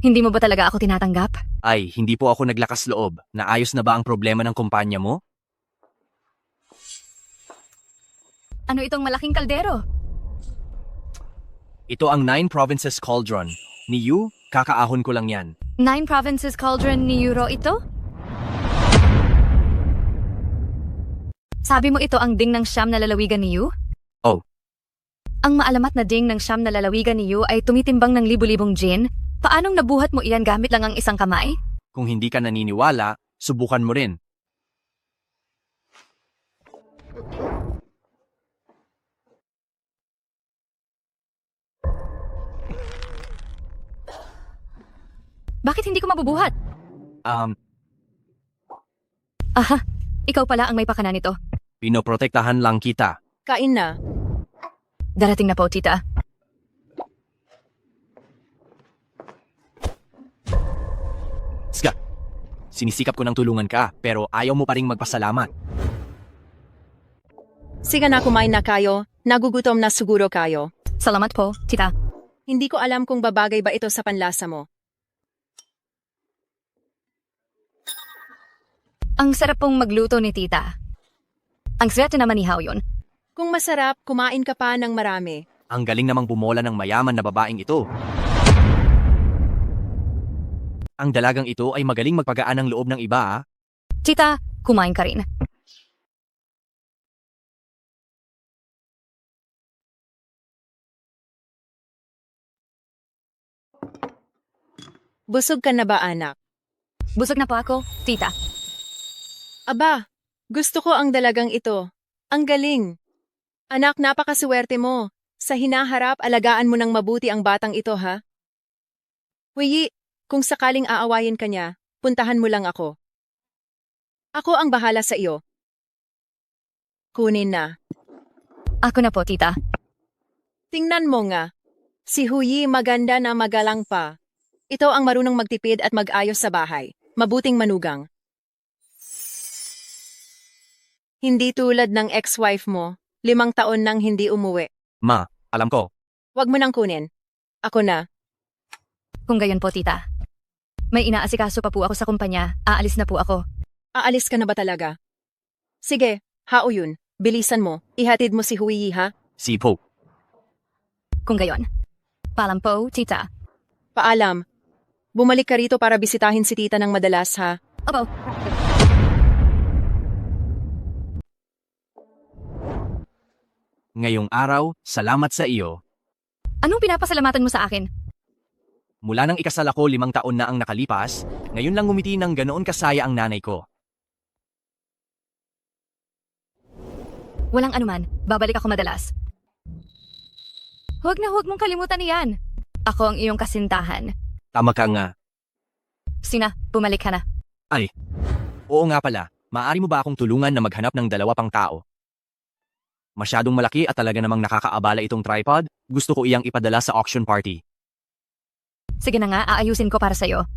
Hindi mo ba talaga ako tinatanggap? Ay, hindi po ako naglakas loob. Naayos na ba ang problema ng kumpanya mo? Ano itong malaking kaldero? Ito ang 9 Provinces Cauldron. Ni Yu, kakaahon ko lang yan. 9 Provinces Cauldron ni Euro ito? Sabi mo ito ang ding ng siyam na lalawigan ni Yu? Oh. Ang maalamat na ding ng siyam na lalawigan ni Yu ay tumitimbang ng libu-libong gin? Paanong nabuhat mo iyan gamit lang ang isang kamay? Kung hindi ka naniniwala, subukan mo rin. Bakit hindi ko mabubuhat? Aha, ikaw pala ang may pakana nito. Pinoprotektahan lang kita. Kain na. Darating na po, tita. Ska, sinisikap ko ng tulungan ka, pero ayaw mo pa ring magpasalamat. Sige na, kumain na kayo. Nagugutom na siguro kayo. Salamat po, tita. Hindi ko alam kung babagay ba ito sa panlasa mo. Ang sarap pong magluto ni tita. Ang swerte naman ni Hao yun. Kung masarap, kumain ka pa ng marami. Ang galing namang bumola ng mayaman na babaeng ito. Ang dalagang ito ay magaling magpagaan ng loob ng iba, ah. Tita, kumain ka rin. Busog ka na ba, anak? Busog na po ako, tita. Aba, gusto ko ang dalagang ito. Ang galing. Anak, napakaswerte mo. Sa hinaharap, alagaan mo ng mabuti ang batang ito, ha? Huyi, kung sakaling aawayin ka niya, puntahan mo lang ako. Ako ang bahala sa iyo. Kunin na. Ako na po, tita. Tingnan mo nga. Si Huyi maganda na magalang pa. Ito ang marunong magtipid at mag-ayos sa bahay. Mabuting manugang. Hindi tulad ng ex-wife mo, 5 taon nang hindi umuwi. Ma, alam ko. Huwag mo nang kunin. Ako na. Kung gayon po, tita. May inaasikaso pa po ako sa kumpanya. Aalis na po ako. Aalis ka na ba talaga? Sige, hao yun. Bilisan mo. Ihatid mo si Huyi, ha? Si Po. Kung gayon. Paalam po, tita. Paalam. Bumalik ka rito para bisitahin si tita ng madalas, ha? Opo. Ngayong araw, salamat sa iyo. Anong pinapasalamatan mo sa akin? Mula nang ikasal ako 5 taon na ang nakalipas, ngayon lang ngumiti ng ganoon kasaya ang nanay ko. Walang anuman. Babalik ako madalas. Huwag na huwag mong kalimutan iyan. Ako ang iyong kasintahan. Tama ka nga. Sina, bumalik ka na. Ay, oo nga pala. Maaari mo ba akong tulungan na maghanap ng 2 pang tao? Masyadong malaki at talaga namang nakakaabala itong tripod. Gusto ko iyang ipadala sa auction party. Sige na nga, aayusin ko para sa'yo.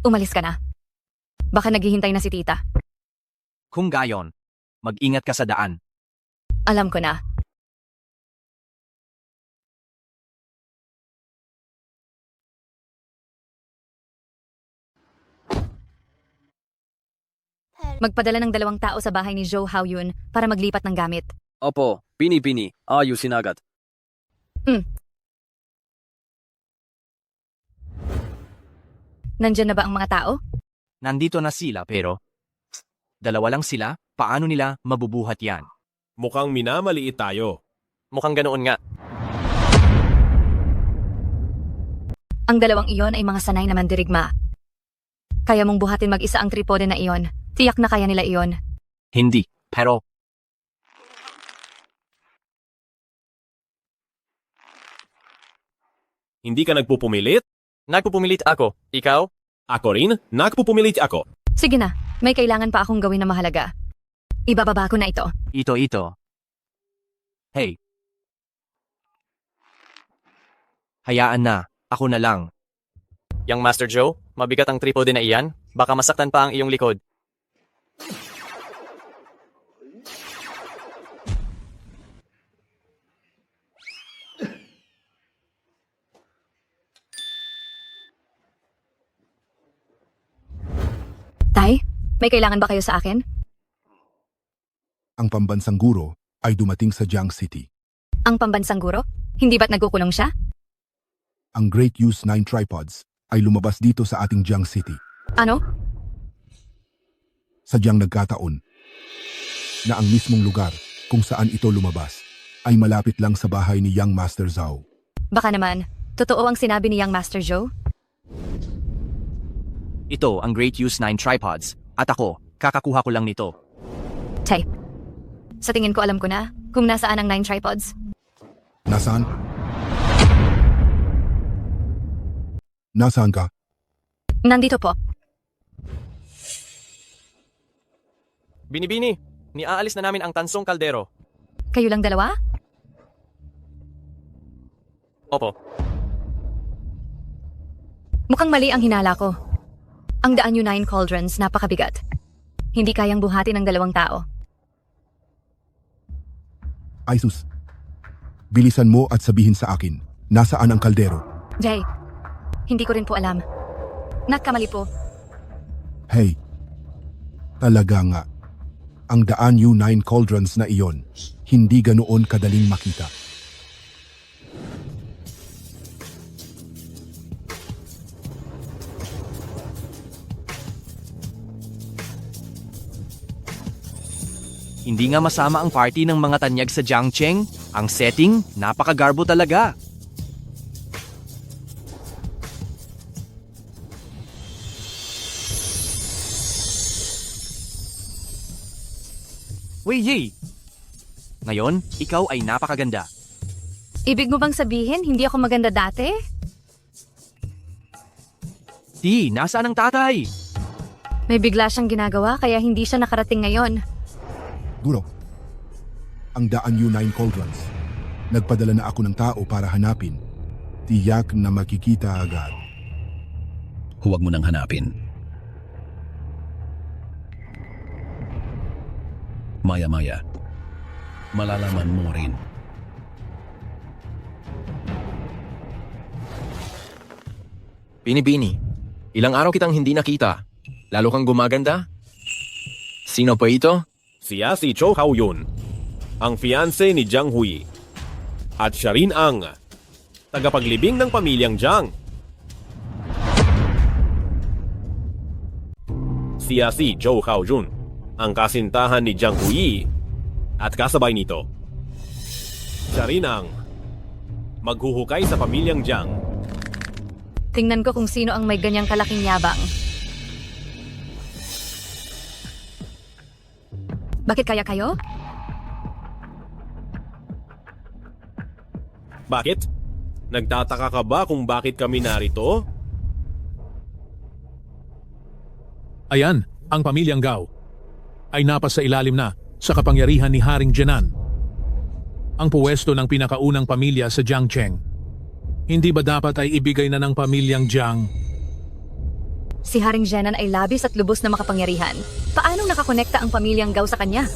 Umalis ka na. Baka naghihintay na si tita. Kung gayon, mag-ingat ka sa daan. Alam ko na. Magpadala ng 2 tao sa bahay ni Zhou Haoyun para maglipat ng gamit. Opo, bini-bini. Ayusin agad. Nandyan na ba ang mga tao? Nandito na sila pero 2 lang sila, paano nila mabubuhat yan? Mukhang minamaliit tayo. Mukhang ganoon nga. Ang 2 iyon ay mga sanay na mandirigma. Kaya mong buhatin mag-isa ang tripode na iyon. Tiyak na kaya nila iyon. Hindi, pero Hindi ka nagpupumilit? nagpupumilit ako. Ikaw? Ako rin, nagpupumilit ako. Sige na, may kailangan pa akong gawin na mahalaga. Ibababa ko na ito. Ito. Hey. Hayaan na, ako na lang. Yang Master Joe, mabigat ang tripode na iyan. Baka masaktan pa ang iyong likod. Tay, may kailangan ba kayo sa akin? Ang pambansang guro ay dumating sa Jiang City. Ang pambansang guro? Hindi ba't nagkukulong siya? Ang Great Use 9 Tripods ay lumabas dito sa ating Jiang City. Ano? Sadyang nagkataon na ang mismong lugar kung saan ito lumabas ay malapit lang sa bahay ni Young Master Zhao. Baka naman, totoo ang sinabi ni Young Master Joe? Ito ang Great Use 9 Tripods. At ako, kakakuha ko lang nito. Tay, sa tingin ko alam ko na kung nasaan ang 9 tripods. Nasaan? Nasaan ka? Nandito po. Bini-bini, niaalis na namin ang tansong kaldero. Kayo lang dalawa? Opo. Mukhang mali ang hinala ko. Ang daan yung 9 cauldrons, napakabigat. Hindi kayang buhati ng 2 tao. Isus, bilisan mo at sabihin sa akin, nasaan ang kaldero? Jay, hindi ko rin po alam. Nagkamali po. Hey, talaga nga. Ang daan yung 9 cauldrons na iyon, hindi ganoon kadaling makita. Hindi nga masama ang party ng mga tanyag sa Jiangcheng. Ang setting, napakagarbo talaga. Wei Yi! Ngayon, ikaw ay napakaganda. Ibig mo bang sabihin, hindi ako maganda dati? Di, nasaan ang tatay? May bigla siyang ginagawa kaya hindi siya nakarating ngayon. Guro, ang daan yung 9 cauldrons. Nagpadala na ako ng tao para hanapin. Tiyak na makikita agad. Huwag mo nang hanapin. Maya-maya, malalaman mo rin. Bini-bini, ilang araw kitang hindi nakita. Lalo kang gumaganda? Sino pa ito? Siya si Cho Hao-yun, ang fiancé ni Jiang Hui. At siya rin ang tagapaglibing ng pamilyang Jiang. Siya si Cho Hao-jun, ang kasintahan ni Jiang Hui at kasabay nito. Siya rin ang maghuhukay sa pamilyang Jiang. Tingnan ko kung sino ang may ganyang kalaking yabang. Bakit kaya kayo? Bakit? Nagtataka ka ba kung bakit kami narito? Ayan, ang pamilyang Gao ay napas sa ilalim na sa kapangyarihan ni Haring Jianan, ang puwesto ng pinakaunang pamilya sa Jiangcheng. Hindi ba dapat ay ibigay na ng pamilyang Jiang? Si Haring Jianan ay labis at lubos na makapangyarihan. Paano nakakonekta ang pamilyang Gao sa kanya?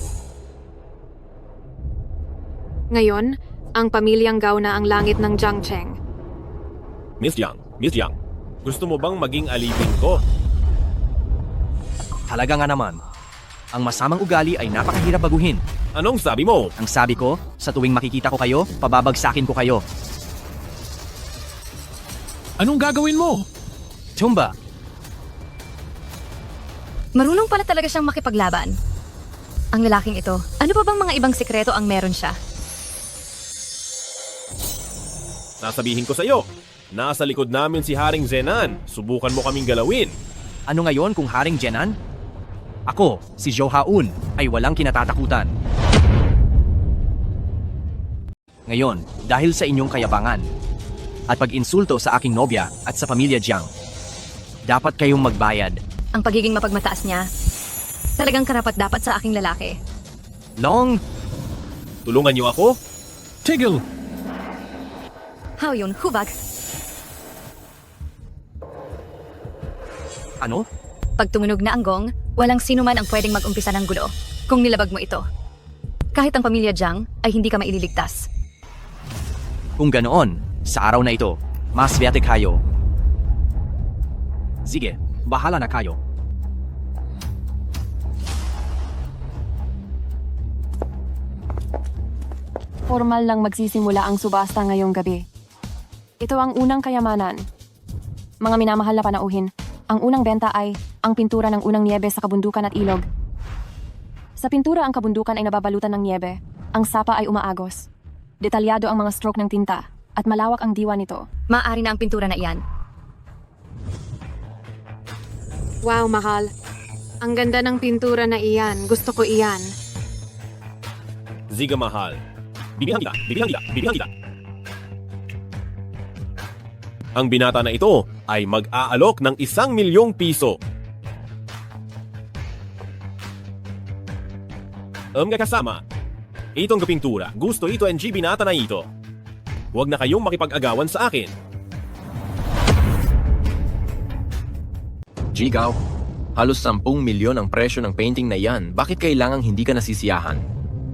Ngayon, ang pamilyang Gao na ang langit ng Jiangcheng. Miss Jiang, gusto mo bang maging alipin ko? Talaga nga naman. Ang masamang ugali ay napakahirap baguhin. Anong sabi mo? Ang sabi ko, sa tuwing makikita ko kayo, pababagsakin ko kayo. Anong gagawin mo? Tumba, Marunong pala talaga siyang makipaglaban. Ang lalaking ito, ano pa bang mga ibang sikreto ang meron siya? Sasabihin ko sa'yo, nasa likod namin si Haring Zenan. Subukan mo kaming galawin. ano ngayon kung Haring Jianan? Ako, si Zhou Haun, ay walang kinatatakutan. Ngayon, dahil sa inyong kayabangan at pag-insulto sa aking nobya at sa pamilya Jiang, dapat kayong magbayad. Ang pagiging mapagmataas niya, talagang karapat-dapat sa aking lalaki. Long! Tulungan niyo ako? Tigil! How yun, hubag? Ano? Pag tumunog na ang gong, walang sino man ang pwedeng mag-umpisa ng gulo kung nilabag mo ito. Kahit ang pamilya Jiang ay hindi ka maililigtas. Kung ganoon, sa araw na ito, mas biyate kayo. Sige, bahala na kayo. Formal lang magsisimula ang subasta ngayong gabi. Ito ang unang kayamanan. Mga minamahal na panauhin, ang unang benta ay ang pintura ng unang niebe sa kabundukan at ilog. Sa pintura ang kabundukan ay nababalutan ng niebe, ang sapa ay umaagos. Detalyado ang mga stroke ng tinta at malawak ang diwa nito. Maaari na ang pintura na iyan. Wow, mahal. Ang ganda ng pintura na iyan. Gusto ko iyan. Ziga mahal. Bibihan kita. Ang binata na ito ay mag-aalok ng 1,000,000 piso. Nga kasama Itong kapintura, gusto ito ang binata na ito. Huwag na kayong makipag-agawan sa akin. Jigaw, halos 10 milyon ang presyo ng painting na yan. Bakit kailangang hindi ka nasisiyahan?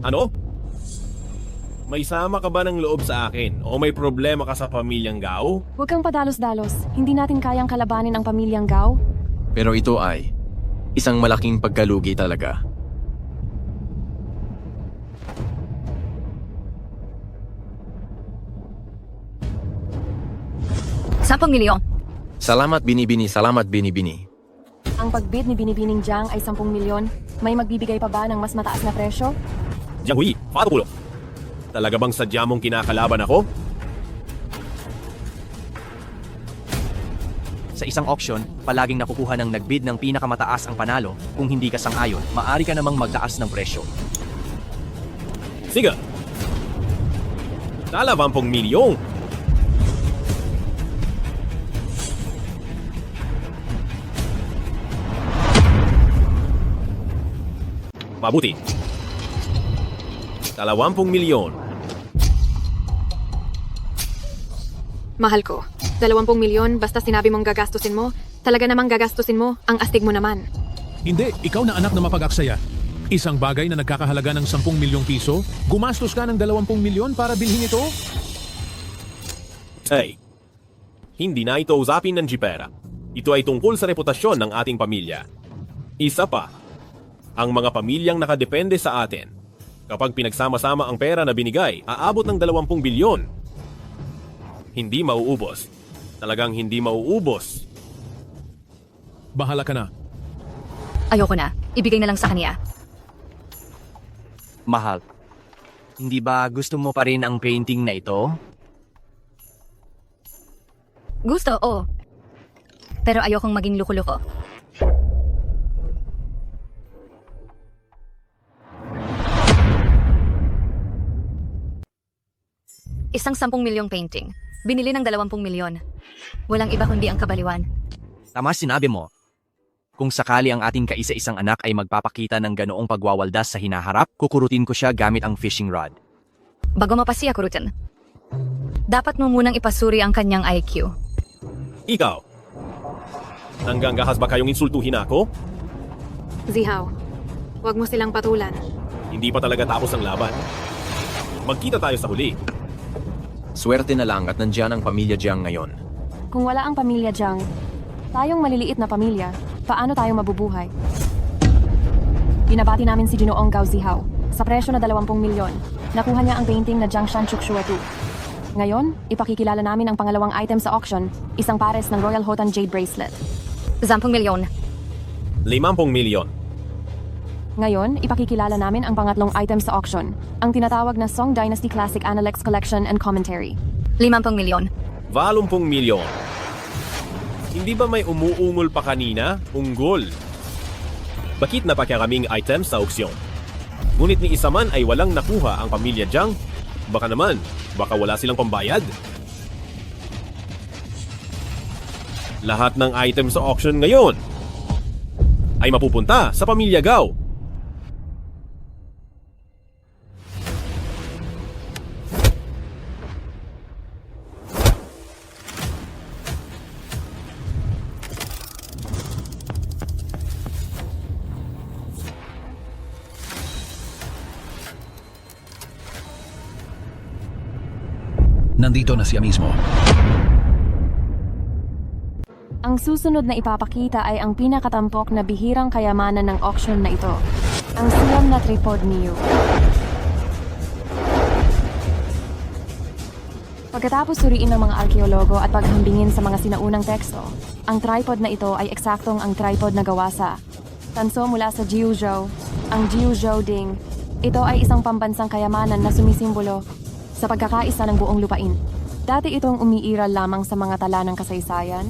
Ano? May sama ka ba ng loob sa akin o may problema ka sa pamilyang Gao? Huwag kang padalos-dalos. Hindi natin kayang kalabanin ang pamilyang Gao. Pero ito ay isang malaking pagkalugi talaga. Sampung milyon. Salamat binibini, salamat binibini. Ang pagbid ni Binibining Jiang ay 10 milyon. May magbibigay pa ba ng mas mataas na presyo? Jiang Hui, patulo. Talaga bang sadya mong kinakalaban ako? Sa isang auction, palaging nakukuha ng nagbid ng pinakamataas ang panalo. Kung hindi ka sang-ayon, maaari ka namang magtaas ng presyo. Sige. 20 milyong. Mabuti. 20 milyon. Mahal ko, 20 milyon basta sinabi mong gagastusin mo, talaga namang gagastusin mo, ang astig mo naman. Hindi, ikaw na anak na mapag-aksaya. Isang bagay na nagkakahalaga ng 10 milyong piso, gumastos ka ng 20 milyon para bilhin ito? Hey, hindi na ito usapin ng jipera. Ito ay tungkol sa reputasyon ng ating pamilya. Isa pa, ang mga pamilyang nakadepende sa atin. Kapag pinagsama-sama ang pera na binigay, aabot ng 20 bilyon. Hindi mauubos. Talagang hindi mauubos. Bahala ka na. Ayoko na. Ibigay na lang sa kanya. Mahal, hindi ba gusto mo pa rin ang painting na ito? Gusto, oo. Pero ayokong maging luko-luko. Isang 10 milyong painting. Binili ng 20 milyon. Walang iba kundi ang kabaliwan. Tama sinabi mo. Kung sakali ang ating kaisa-isang anak ay magpapakita ng ganoong pagwawaldas sa hinaharap, kukurutin ko siya gamit ang fishing rod. Bago mapasiya, kurutin. Dapat mo munang ipasuri ang kanyang IQ. Ikaw, nanggangahas ba kayong insultuhin ako? Zihaw, huwag mo silang patulan. Hindi pa talaga tapos ang laban. Magkita tayo sa huli. Swerte na lang at nandyan ang pamilya Jiang ngayon. Kung wala ang pamilya Jiang, tayong maliliit na pamilya, paano tayo mabubuhay? Binabati namin si Ginoong Gao Zihaw sa presyo na 20 milyon. Nakuha niya ang painting na Jiang Shan Chukshua 2. Ngayon, ipakikilala namin ang pangalawang item sa auction, isang pares ng Royal Hotan Jade Bracelet. 10 milyon. 50 milyon. Ngayon, ipakikilala namin ang pangatlong item sa auction, ang tinatawag na Song Dynasty Classic Analects Collection and Commentary. 50 milyon. 80 milyon. Hindi ba may umuungol pa kanina? Unggol. Bakit napakaraming items sa auksyon? Ngunit ni isa man ay walang nakuha ang pamilya Jiang? Baka naman, baka wala silang pambayad? Lahat ng items sa auction ngayon ay mapupunta sa pamilya Gao. Nandito na siya mismo. Ang susunod na ipapakita ay ang pinakatampok na bihirang kayamanan ng auction na ito. Ang siyam na tripod niyo. Pagkatapos suriin ng mga arkeologo at paghambingin sa mga sinaunang teksto, ang tripod na ito ay eksaktong ang tripod na gawa sa tanso mula sa Jiuzhou, ang Jiuzhou Ding. Ito ay isang pambansang kayamanan na sumisimbolo sa pagkakaisa ng buong lupain. Dati itong umiiral lamang sa mga tala ng kasaysayan,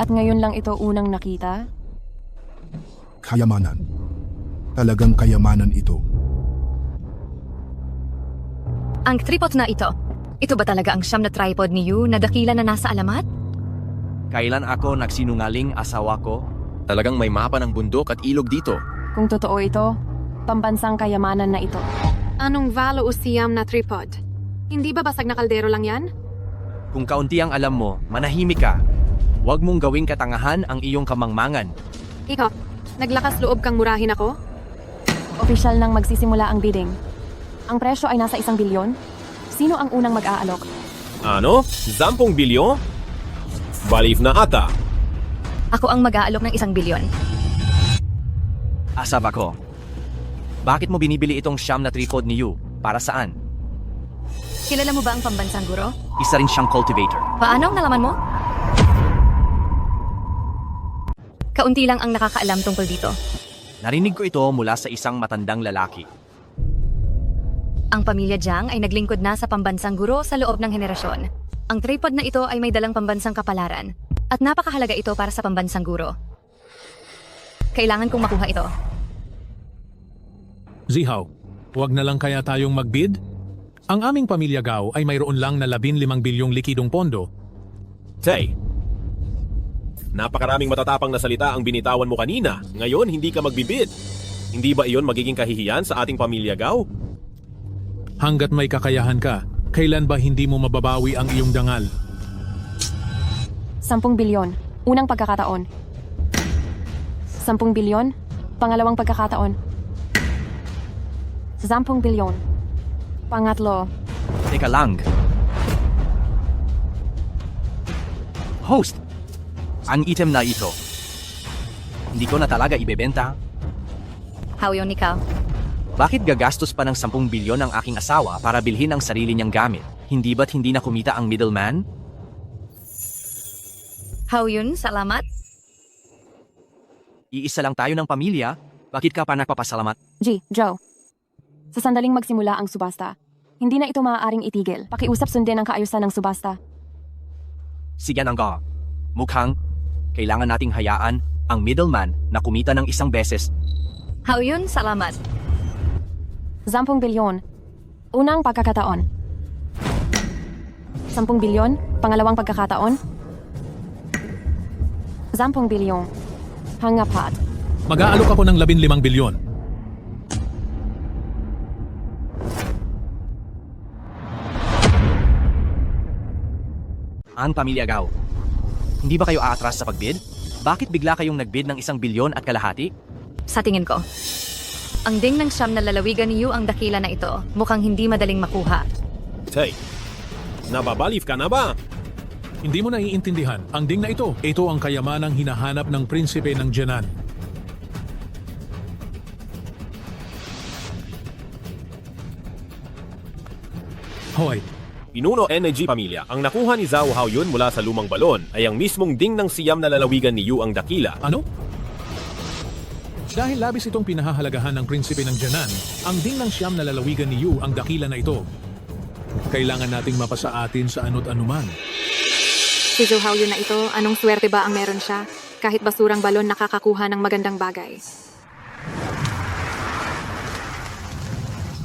at ngayon lang ito unang nakita. Kayamanan. Talagang kayamanan ito. Ang tripod na ito ba talaga ang siyam na tripod ni Yu na dakila na nasa alamat? Kailan ako nagsinungaling asawa ko? Talagang may mapa ng bundok at ilog dito. Kung totoo ito, pambansang kayamanan na ito. Anong valo o siyam na tripod? Hindi ba basag na kaldero lang yan? Kung kaunti ang alam mo, manahimik ka. Huwag mong gawing katangahan ang iyong kamangmangan. Ikaw, naglakas loob kang murahin ako? Opisyal nang magsisimula ang bidding. Ang presyo ay nasa 1 bilyon. Sino ang unang mag-aalok? Ano? 10 bilyon? Balief na ata. Ako ang mag-aalok ng 1 bilyon. Asab ako. Bakit mo binibili itong siyam na tripod ni Yu? Para saan? Kilala mo ba ang pambansang guro? Isa rin siyang cultivator. Paano ang nalaman mo? Kaunti lang ang nakakaalam tungkol dito. Narinig ko ito mula sa isang matandang lalaki. Ang pamilya Jiang ay naglingkod na sa pambansang guro sa loob ng henerasyon. Ang tripod na ito ay may dalang pambansang kapalaran at napakahalaga ito para sa pambansang guro. Kailangan kong makuha ito. Zihaw, huwag na lang kaya tayong magbid? Ang aming pamilya Gao ay mayroon lang na 15 bilyong likidong pondo. Tay, napakaraming matatapang na salita ang binitawan mo kanina. Ngayon, hindi ka magbibid. Hindi ba iyon magiging kahihiyan sa ating pamilya, Gao? Hanggat may kakayahan ka, kailan ba hindi mo mababawi ang iyong dangal? 10 bilyon. Unang pagkakataon. 10 bilyon. Pangalawang pagkakataon. 10 bilyon. Pangatlo. Teka lang. Host, ang item na ito, hindi ko na talaga ibebenta. How yun ikaw? Bakit gagastos pa ng 10 bilyon ang aking asawa para bilhin ang sarili niyang gamit? Hindi ba't hindi na kumita ang middleman? How yun? Salamat? Iisa lang tayo ng pamilya. Bakit ka pa nagpapasalamat? Joe. Sa sandaling magsimula ang subasta, hindi na ito maaaring itigil. Pakiusap sundin ang kaayusan ng subasta. Sige nang ga. Mukhang kailangan nating hayaan ang middleman na kumita ng isang beses. How yun? Salamat. 10 bilyon. Unang pagkakataon. 10 bilyon. Pangalawang pagkakataon. 10 bilyon. Hangapat. Mag-aalok ako ng 15 bilyon. Ang pamilya Gao. Hindi ba kayo aatras sa pagbid? Bakit bigla kayong nagbid ng 1 bilyon at kalahati? Sa tingin ko, ang ding ng siyam na lalawigan ni Yu ang dakila na ito. Mukhang hindi madaling makuha. Tay, nababalif ka na ba? Hindi mo naiintindihan. Ang ding na ito ang kayamanang hinahanap ng prinsipe ng Jianan. Hoy, Pinuno Energy Pamilya, ang nakuha ni Zhao Haoyun mula sa lumang balon ay ang mismong ding ng siyam na lalawigan ni Yu ang dakila. Ano? Dahil labis itong pinahahalagahan ng prinsipe ng Jianan, ang ding ng siyam na lalawigan ni Yu ang dakila na ito. Kailangan nating mapasa atin sa ano't anuman. Si Zhou Haoyun na ito, anong swerte ba ang meron siya? Kahit basurang balon nakakakuha ng magandang bagay.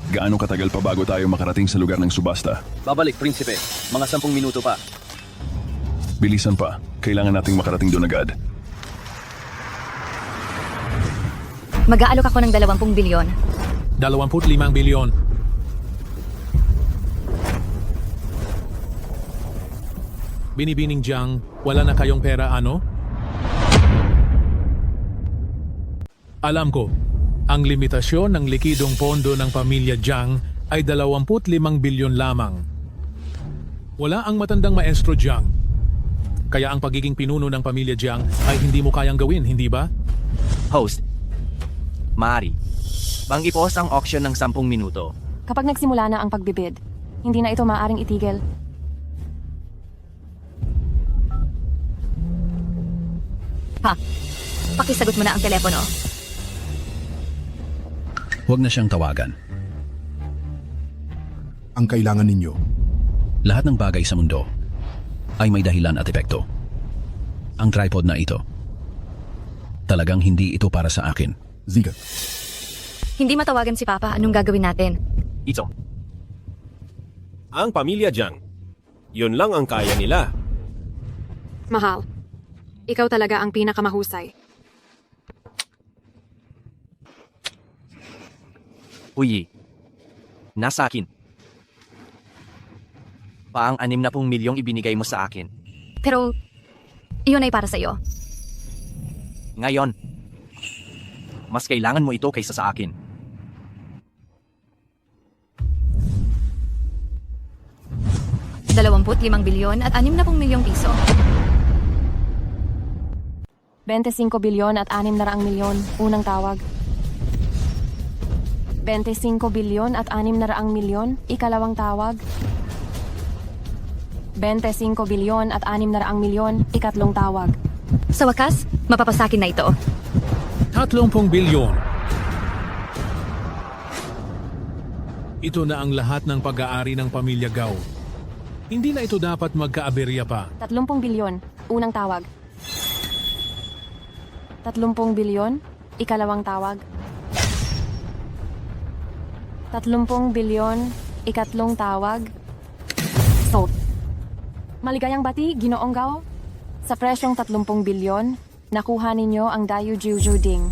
Gaano katagal pa bago tayo makarating sa lugar ng subasta? Babalik, prinsipe. Mga 10 minuto pa. Bilisan pa. Kailangan nating makarating doon agad. Mag-aalok ako ng 20 bilyon. 25 bilyon. Binibining Jiang, wala na kayong pera ano? Alam ko, ang limitasyon ng likidong pondo ng pamilya Jiang ay 25 bilyon lamang. Wala ang matandang maestro Jiang. Kaya ang pagiging pinuno ng pamilya Jiang ay hindi mo kayang gawin, hindi ba? Host, maaari bang i-pause ang auction ng 10 minuto? Kapag nagsimula na ang pagbibid, hindi na ito maaaring itigil. Ha? Pakisagot mo na ang telepono. Huwag na siyang tawagan. Ang kailangan ninyo. Lahat ng bagay sa mundo ay may dahilan at epekto. Ang tripod na ito, talagang hindi ito para sa akin. Ziga. Hindi matawagan si Papa, anong gagawin natin? Ito. Ang pamilya Jiang. Yun lang ang kaya nila. Mahal, ikaw talaga ang pinakamahusay. Uyi. Nasa akin. Paang 60 milyong ibinigay mo sa akin. Pero, iyon ay para sa iyo. Ngayon, mas kailangan mo ito kaysa sa akin. $25 bilyon at 60 milyong piso. 25 bilyon at 600 milyon, unang tawag. 25 bilyon at 600 milyon, ikalawang tawag. 25 bilyon at 600 milyon, ikatlong tawag. Sa wakas, mapapasakin na ito. 30 bilyon. Ito na ang lahat ng pag-aari ng pamilya Gao. Hindi na ito dapat magkaaberya pa. 30 bilyon, unang tawag. 30 bilyon, ikalawang tawag. 30 bilyon, ikatlong tawag. So, maligayang bati, Ginoong Gao. Sa presyong 30 bilyon, nakuha ninyo ang Dayu Juju Ding.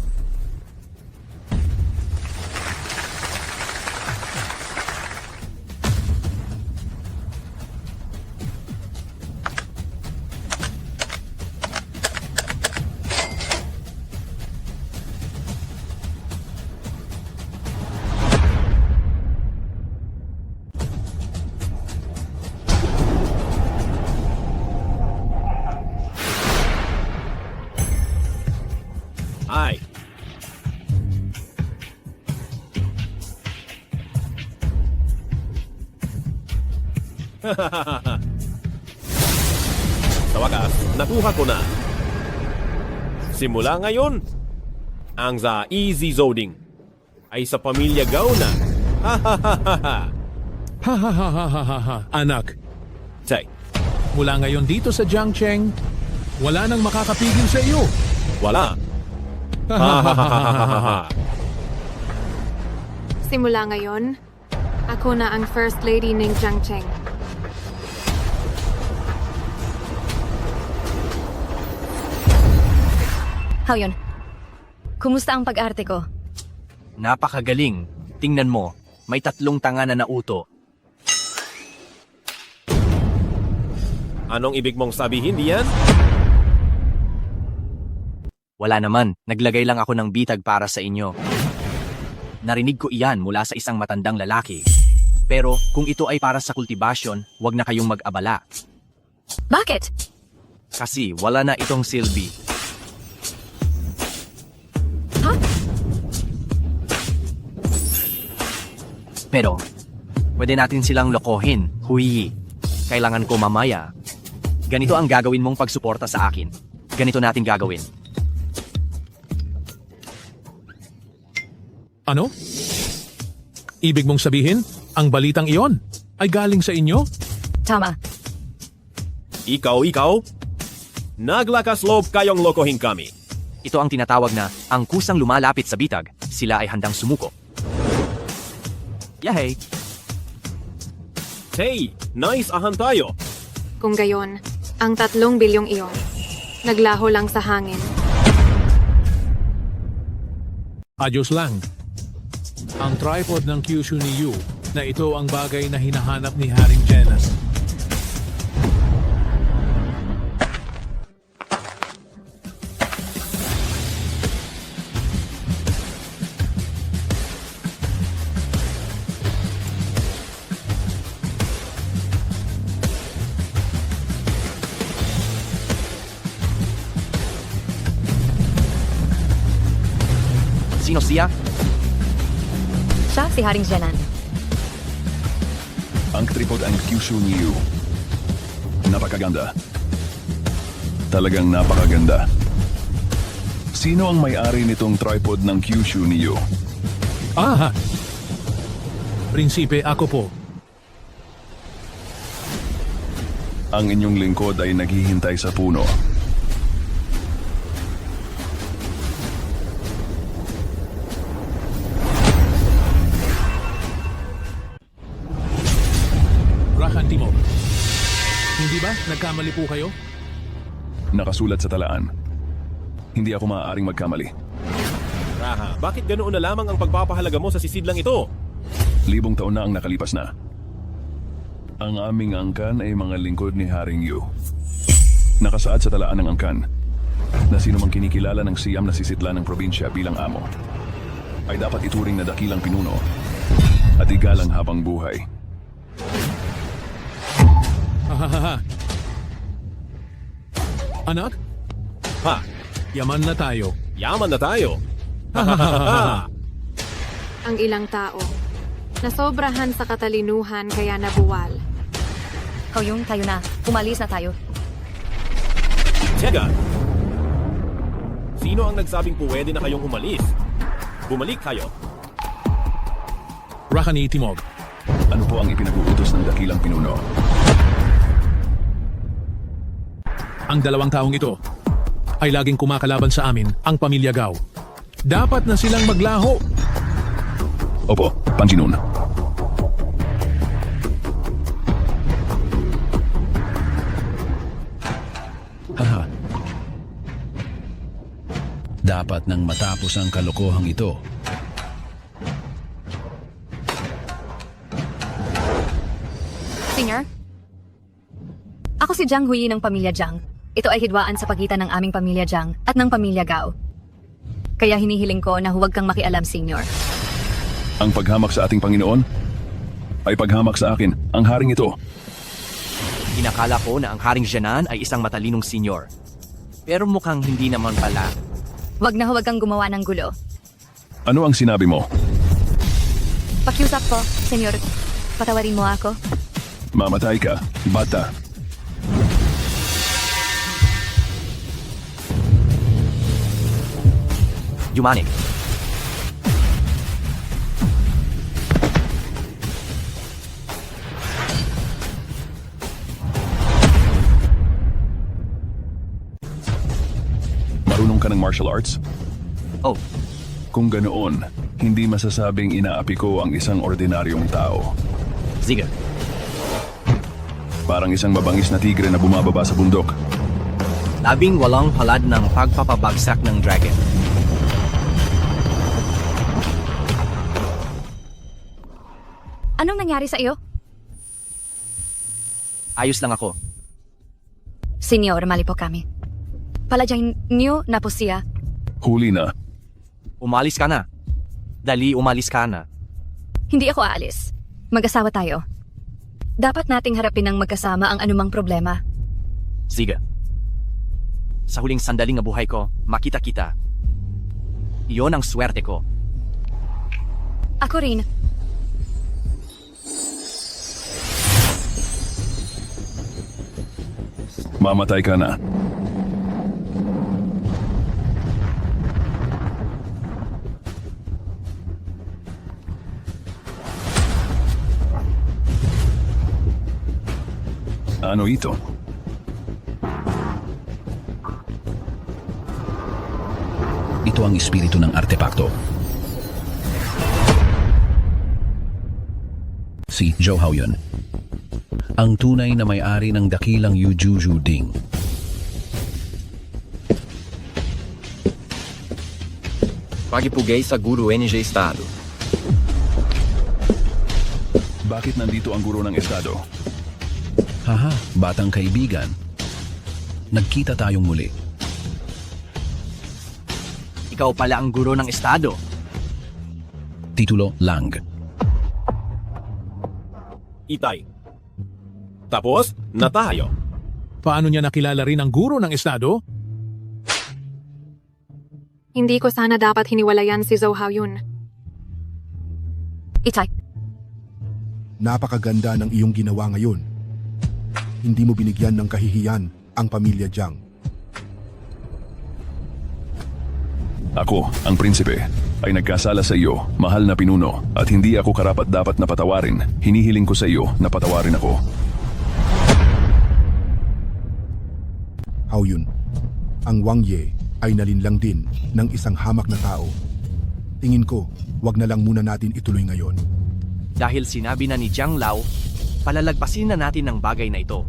Ay. Sa wakas, nakuha ko na. Simula ngayon, ang za Easy Zoding ay sa pamilya Gao na. Ha. Anak, Say, mula ngayon dito sa Jiangcheng, wala nang makakapigil sa iyo. wala. Simula ngayon, ako na ang First Lady ng Jiangcheng. Haoyon, kumusta ang pag-arte ko? Napakagaling. Tingnan mo, may 3 tanga na nauto. Anong ibig mong sabihin diyan? Wala naman, naglagay lang ako ng bitag para sa inyo. Narinig ko iyan mula sa isang matandang lalaki. Pero kung ito ay para sa kultibasyon, huwag na kayong mag-abala. Bakit? Kasi wala na itong silbi. Ha? Pero, pwede natin silang lokohin, Huiyi. Kailangan ko mamaya. Ganito ang gagawin mong pagsuporta sa akin. Ganito natin gagawin. Ano? Ibig mong sabihin, ang balitang iyon ay galing sa inyo? Tama. Ikaw? Naglakas loob kayong lokohin kami. Ito ang tinatawag na ang kusang lumalapit sa bitag. Sila ay handang sumuko. Yahey! Hey, nice ahan tayo. Kung gayon, ang 3 bilyong iyon, naglaho lang sa hangin. Ayos lang. Ang tripod ng Kyushu ni Yu na ito ang bagay na hinahanap ni Haring Jenas. Sino siya? Siya si Haring Jenan. Ang tripod ang Kyushu Niu. Napakaganda. Talagang napakaganda. Sino ang may-ari nitong tripod ng Kyushu Niu? Ah! Prinsipe, ako po. Ang inyong lingkod ay naghihintay sa puno. Rahan Timog. Hindi ba? Nagkamali po kayo? Nakasulat sa talaan. Hindi ako maaaring magkamali. Raha, bakit ganoon na lamang ang pagpapahalaga mo sa sisidlang ito? Libong taon na ang nakalipas na. Ang aming angkan ay mga lingkod ni Haring Yu. Nakasaad sa talaan ng angkan na sino mang kinikilala ng siyam na sisitla ng probinsya bilang amo ay dapat ituring na dakilang pinuno at igalang habang buhay. Hahaha. Anak, Ha? yaman na tayo. Yaman na tayo. Ang ilang tao. Nasobrahan sa katalinuhan kaya nabuwal. Haoyun, tayo na. Umalis na tayo. Teka! Sino ang nagsabing pwede na kayong umalis? Bumalik kayo. Rakani Timog. Ano po ang ipinag-uutos ng dakilang pinuno? Ang dalawang taong ito ay laging kumakalaban sa amin, ang pamilya Gao. Dapat na silang maglaho. Opo, Panjinun. Haha. Dapat nang matapos ang kalokohang ito. Senior? Ako si Jiang Hui ng pamilya Jiang. Ito ay hidwaan sa pagitan ng aming pamilya Jiang at ng pamilya Gao. Kaya hinihiling ko na huwag kang makialam, Senior. Ang paghamak sa ating Panginoon ay paghamak sa akin, ang haring ito. Inakala ko na ang Haring Jianan ay isang matalinong senyor. Pero mukhang hindi naman pala. Huwag kang gumawa ng gulo. Ano ang sinabi mo? Pakiusap po, Senior. Patawarin mo ako. Mamatay ka, bata. Yumanik. Marunong ka ng martial arts? Oh, Kung ganoon, hindi masasabing inaapi ko ang isang ordinaryong tao. sige. Parang isang mabangis na tigre na bumababa sa bundok. Labing walang halad ng pagpapabagsak ng dragon. Anong nangyari sa iyo? Ayos lang ako. Senior, mali po kami. Paladyain niyo na po siya. Huli na. Umalis ka na. Dali, umalis ka na. Hindi ako aalis. Mag-asawa tayo. Dapat nating harapin ng magkasama ang anumang problema. Sige. Sa huling sandaling ng buhay ko, makita kita. Iyon ang swerte ko. Ako rin. Mamatay ka na. Ano ito? Ito ang espiritu ng artepakto. Si Zhou Haoyun, ang tunay na may-ari ng dakilang Yujuju Ding. Pagipugay sa Guru NJ Estado. Bakit nandito ang guro ng estado? Haha, batang kaibigan. Nagkita tayong muli. Ikaw pala ang guro ng estado. Titulo Lang. Itay. Tapos, na tayo. Paano niya nakilala rin ang guro ng estado? Hindi ko sana dapat hiniwalayan si Zhou Haoyun. Itay. Napakaganda ng iyong ginawa ngayon. Hindi mo binigyan ng kahihiyan ang pamilya Jiang. Ako, ang prinsipe, ay nagkasala sa iyo, mahal na pinuno, at hindi ako karapat-dapat na patawarin. Hinihiling ko sa iyo na patawarin ako. Haoyun, ang Wang Ye ay nalinlang din ng isang hamak na tao. Tingin ko, wag na lang muna natin ituloy ngayon. Dahil sinabi na ni Jiang Lao, palalagpasin na natin ang bagay na ito.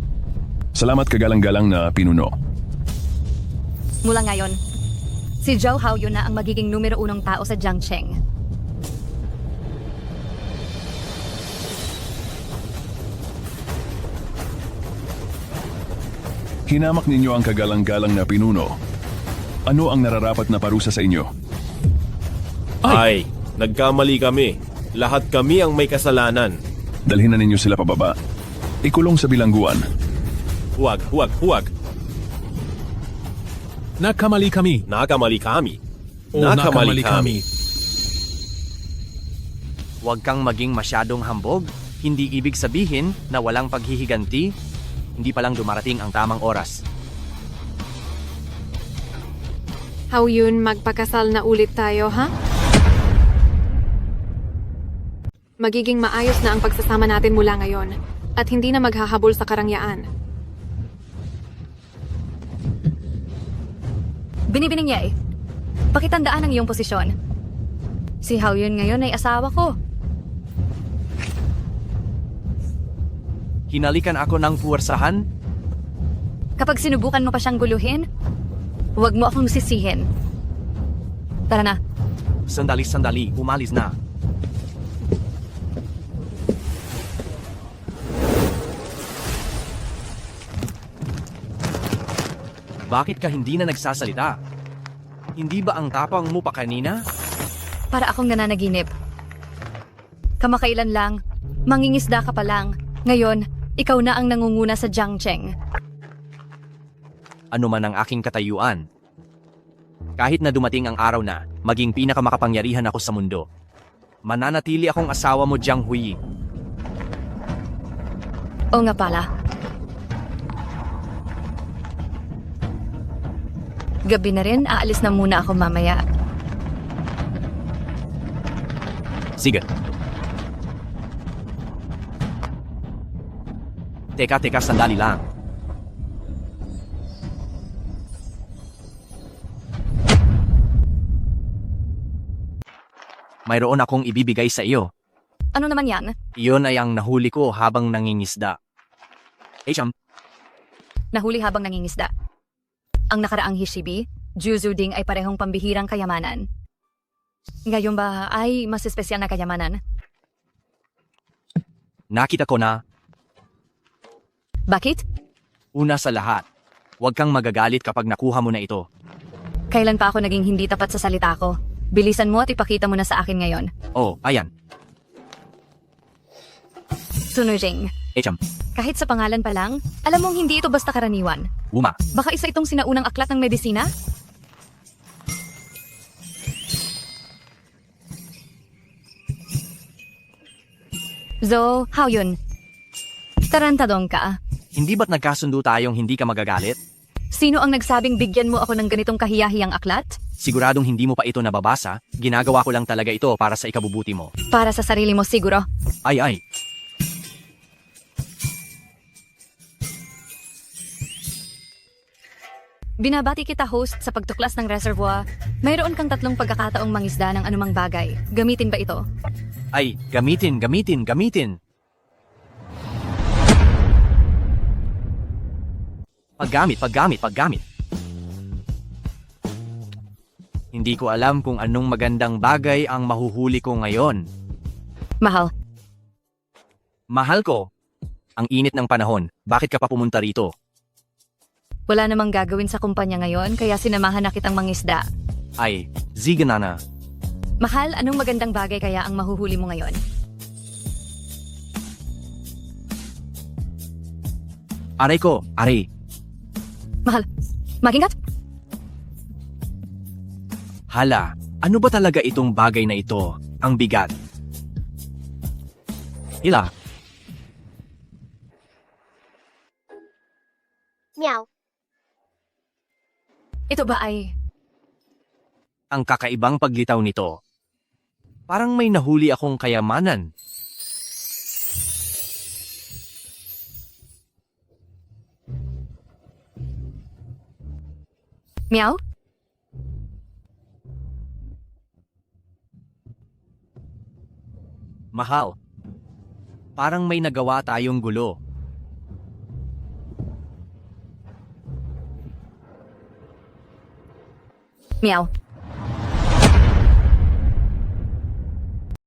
Salamat kagalang-galang na pinuno. Mula ngayon, si Zhou Haoyun na ang magiging numero 1 tao sa Jiangcheng. Hinamak ninyo ang kagalang-galang na pinuno. Ano ang nararapat na parusa sa inyo? Ay, nagkamali kami. Lahat kami ang may kasalanan. Dalhin na ninyo sila pababa. Ikulong sa bilangguan. Huwag. Nagkamali kami. Nakamali kami. Nakamali kami. Huwag kang maging masyadong hambog. Hindi ibig sabihin na walang paghihiganti. Hindi pa lang dumarating ang tamang oras. How yun, magpakasal na ulit tayo, ha? Magiging maayos na ang pagsasama natin mula ngayon at hindi na maghahabol sa karangyaan. Binibining niya eh. Pakitandaan ang iyong posisyon. Si Hao Yun ngayon ay asawa ko. Hinalikan ako ng puwersahan? Kapag sinubukan mo pa siyang guluhin, huwag mo akong sisihin. Tara na. Sandali, umalis na. Bakit ka hindi na nagsasalita? Hindi ba ang tapang mo pa kanina? Para akong nananaginip. Kamakailan lang, mangingisda ka pa lang. Ngayon, ikaw na ang nangunguna sa Jiangcheng. Ano man ang aking katayuan. Kahit na dumating ang araw na maging pinakamakapangyarihan ako sa mundo, mananatili akong asawa mo, Jiang Hui. O nga pala. Gabi na rin, aalis na muna ako mamaya. Sige. Teka, sandali lang. Mayroon akong ibibigay sa iyo. Ano naman yan? Iyon ay ang nahuli ko habang nangingisda. Cham. Nahuli habang nangingisda. Ang nakaraang Hishibi, Juzu Ding ay parehong pambihirang kayamanan. Ngayon ba ay mas espesyal na kayamanan? Nakita ko na. Bakit? Una sa lahat, huwag kang magagalit kapag nakuha mo na ito. Kailan pa ako naging hindi tapat sa salita ko? Bilisan mo at ipakita mo na sa akin ngayon. Oh, ayan. Sunujing. Cham. Kahit sa pangalan pa lang, alam mong hindi ito basta karaniwan. Uma. Baka isa itong sinaunang aklat ng medisina? Hao Yun. Tarantadong ka. Hindi ba't nagkasundo tayong hindi ka magagalit? Sino ang nagsabing bigyan mo ako ng ganitong kahiyahiyang aklat? Siguradong hindi mo pa ito nababasa. Ginagawa ko lang talaga ito para sa ikabubuti mo. Para sa sarili mo siguro. Ay. Binabati kita host sa pagtuklas ng reservoir. Mayroon kang 3 pagkakataong mangisda ng anumang bagay. Gamitin ba ito? Ay, gamitin. Paggamit. Hindi ko alam kung anong magandang bagay ang mahuhuli ko ngayon. Mahal. Mahal ko. Ang init ng panahon. Bakit ka pa pumunta rito? Wala namang gagawin sa kumpanya ngayon, kaya sinamahan na kitang mangisda. Ay, ziganana. Mahal, anong magandang bagay kaya ang mahuhuli mo ngayon? Aray ko, aray. Mahal, magingat? Hala, ano ba talaga itong bagay na ito? Ang bigat. Hila. Meow. Ito ba ay... Ang kakaibang paglitaw nito. Parang may nahuli akong kayamanan. Meow? Mahal. Parang may nagawa tayong gulo. Meow.